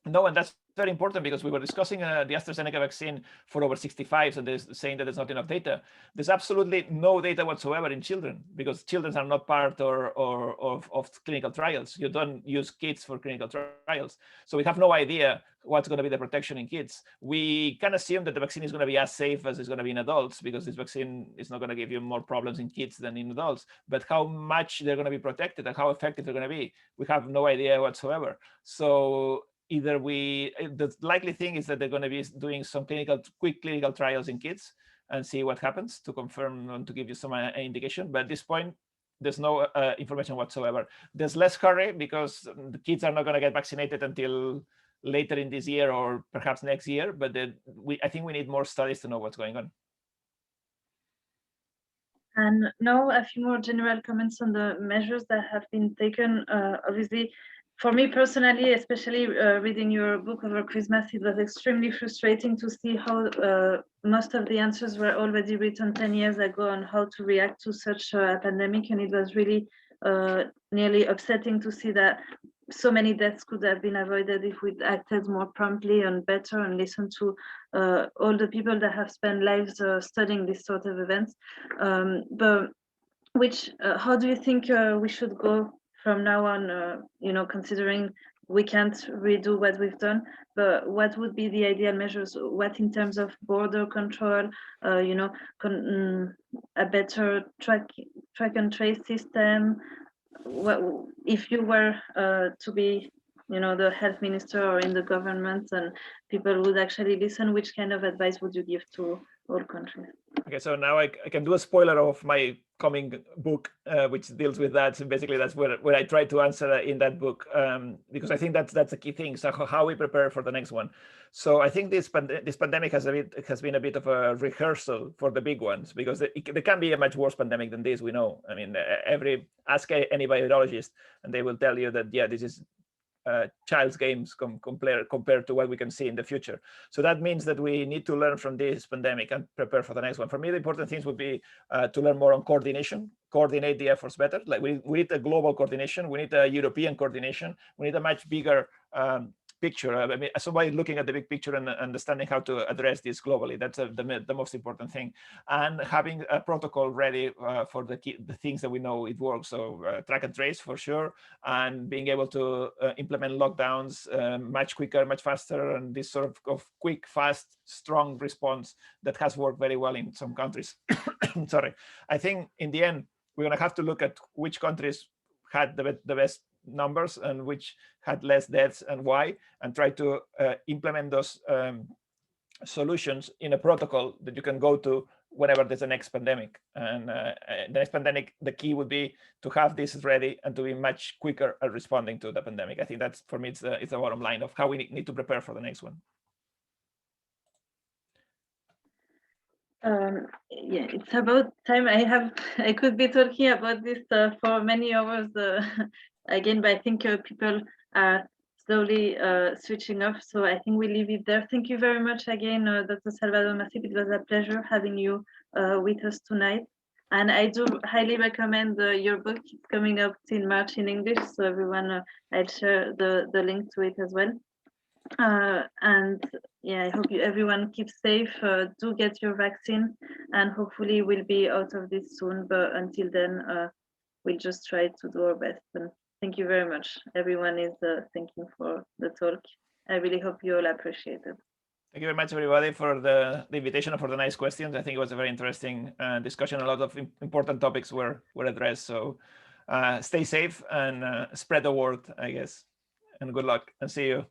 No, and that's very important, because we were discussing the AstraZeneca vaccine for over 65s, and there's saying that there's not enough data. There's absolutely no data whatsoever in children, because children are not part of clinical trials. You don't use kids for clinical trials. So we have no idea what's going to be the protection in kids. We can assume that the vaccine is going to be as safe as it's going to be in adults, because this vaccine is not going to give you more problems in kids than in adults. But how much they're going to be protected and how effective they're going to be, we have no idea whatsoever. So either the likely thing is that they're going to be doing some quick clinical trials in kids and see what happens to confirm and to give you some indication. But at this point, there's no information whatsoever. There's less hurry because the kids are not going to get vaccinated until later in this year or perhaps next year, but I think we need more studies to know what's going on. And now a few more general comments on the measures that have been taken. Obviously, for me personally, especially reading your book over Christmas, it was extremely frustrating to see how most of the answers were already written 10 years ago on how to react to such a pandemic. And it was really nearly upsetting to see that so many deaths could have been avoided if we'd acted more promptly and better and listened to all the people that have spent lives studying this sort of events. But how do you think we should go from now on, considering we can't redo what we've done, but what would be the ideal measures? What in terms of border control, a better track and trace system? What if you were to be, the health minister or in the government, and people would actually listen? Which kind of advice would you give to all countries? Okay, so now I can do a spoiler of my coming book, which deals with that. So basically, that's where I try to answer in that book, because I think that's a key thing. So how we prepare for the next one. So I think this pandemic has been a bit of a rehearsal for the big ones, because there can be a much worse pandemic than this. We know. I mean, ask any virologist, and they will tell you that this is child's games compared to what we can see in the future. So that means that we need to learn from this pandemic and prepare for the next one. For me, the important things would be to learn more on coordinate the efforts better. Like we need a global coordination, we need a European coordination, we need a much bigger picture. I mean, somebody looking at the big picture and understanding how to address this globally. That's the most important thing. And having a protocol ready for the things that we know it works. So track and trace for sure, and being able to implement lockdowns much quicker, much faster, and this sort of quick, fast, strong response that has worked very well in some countries. Sorry. I think in the end, we're going to have to look at which countries had the best numbers and which had less deaths and why, and try to implement those solutions in a protocol that you can go to whenever there's a next pandemic. And the next pandemic, the key would be to have this ready and to be much quicker at responding to the pandemic. I think that's, for me, it's the bottom line of how we need to prepare for the next one. Yeah, it's about time. I could be talking about this for many hours again, but I think people are slowly switching off, so I think we leave it there. Thank you very much again, Dr. Salvador Macip. It was a pleasure having you with us tonight, and I do highly recommend your book. It's coming out in March in English, so everyone, I'll share the link to it as well. And yeah, I hope everyone keeps safe, do get your vaccine, and hopefully we'll be out of this soon, but until then we'll just try to do our best. And thank you very much. Everyone is thanking for the talk. I really hope you all appreciate it. Thank you very much, everybody, for the invitation and for the nice questions. I think it was a very interesting discussion. A lot of important topics were addressed. So stay safe and spread the word, I guess. And good luck, and see you.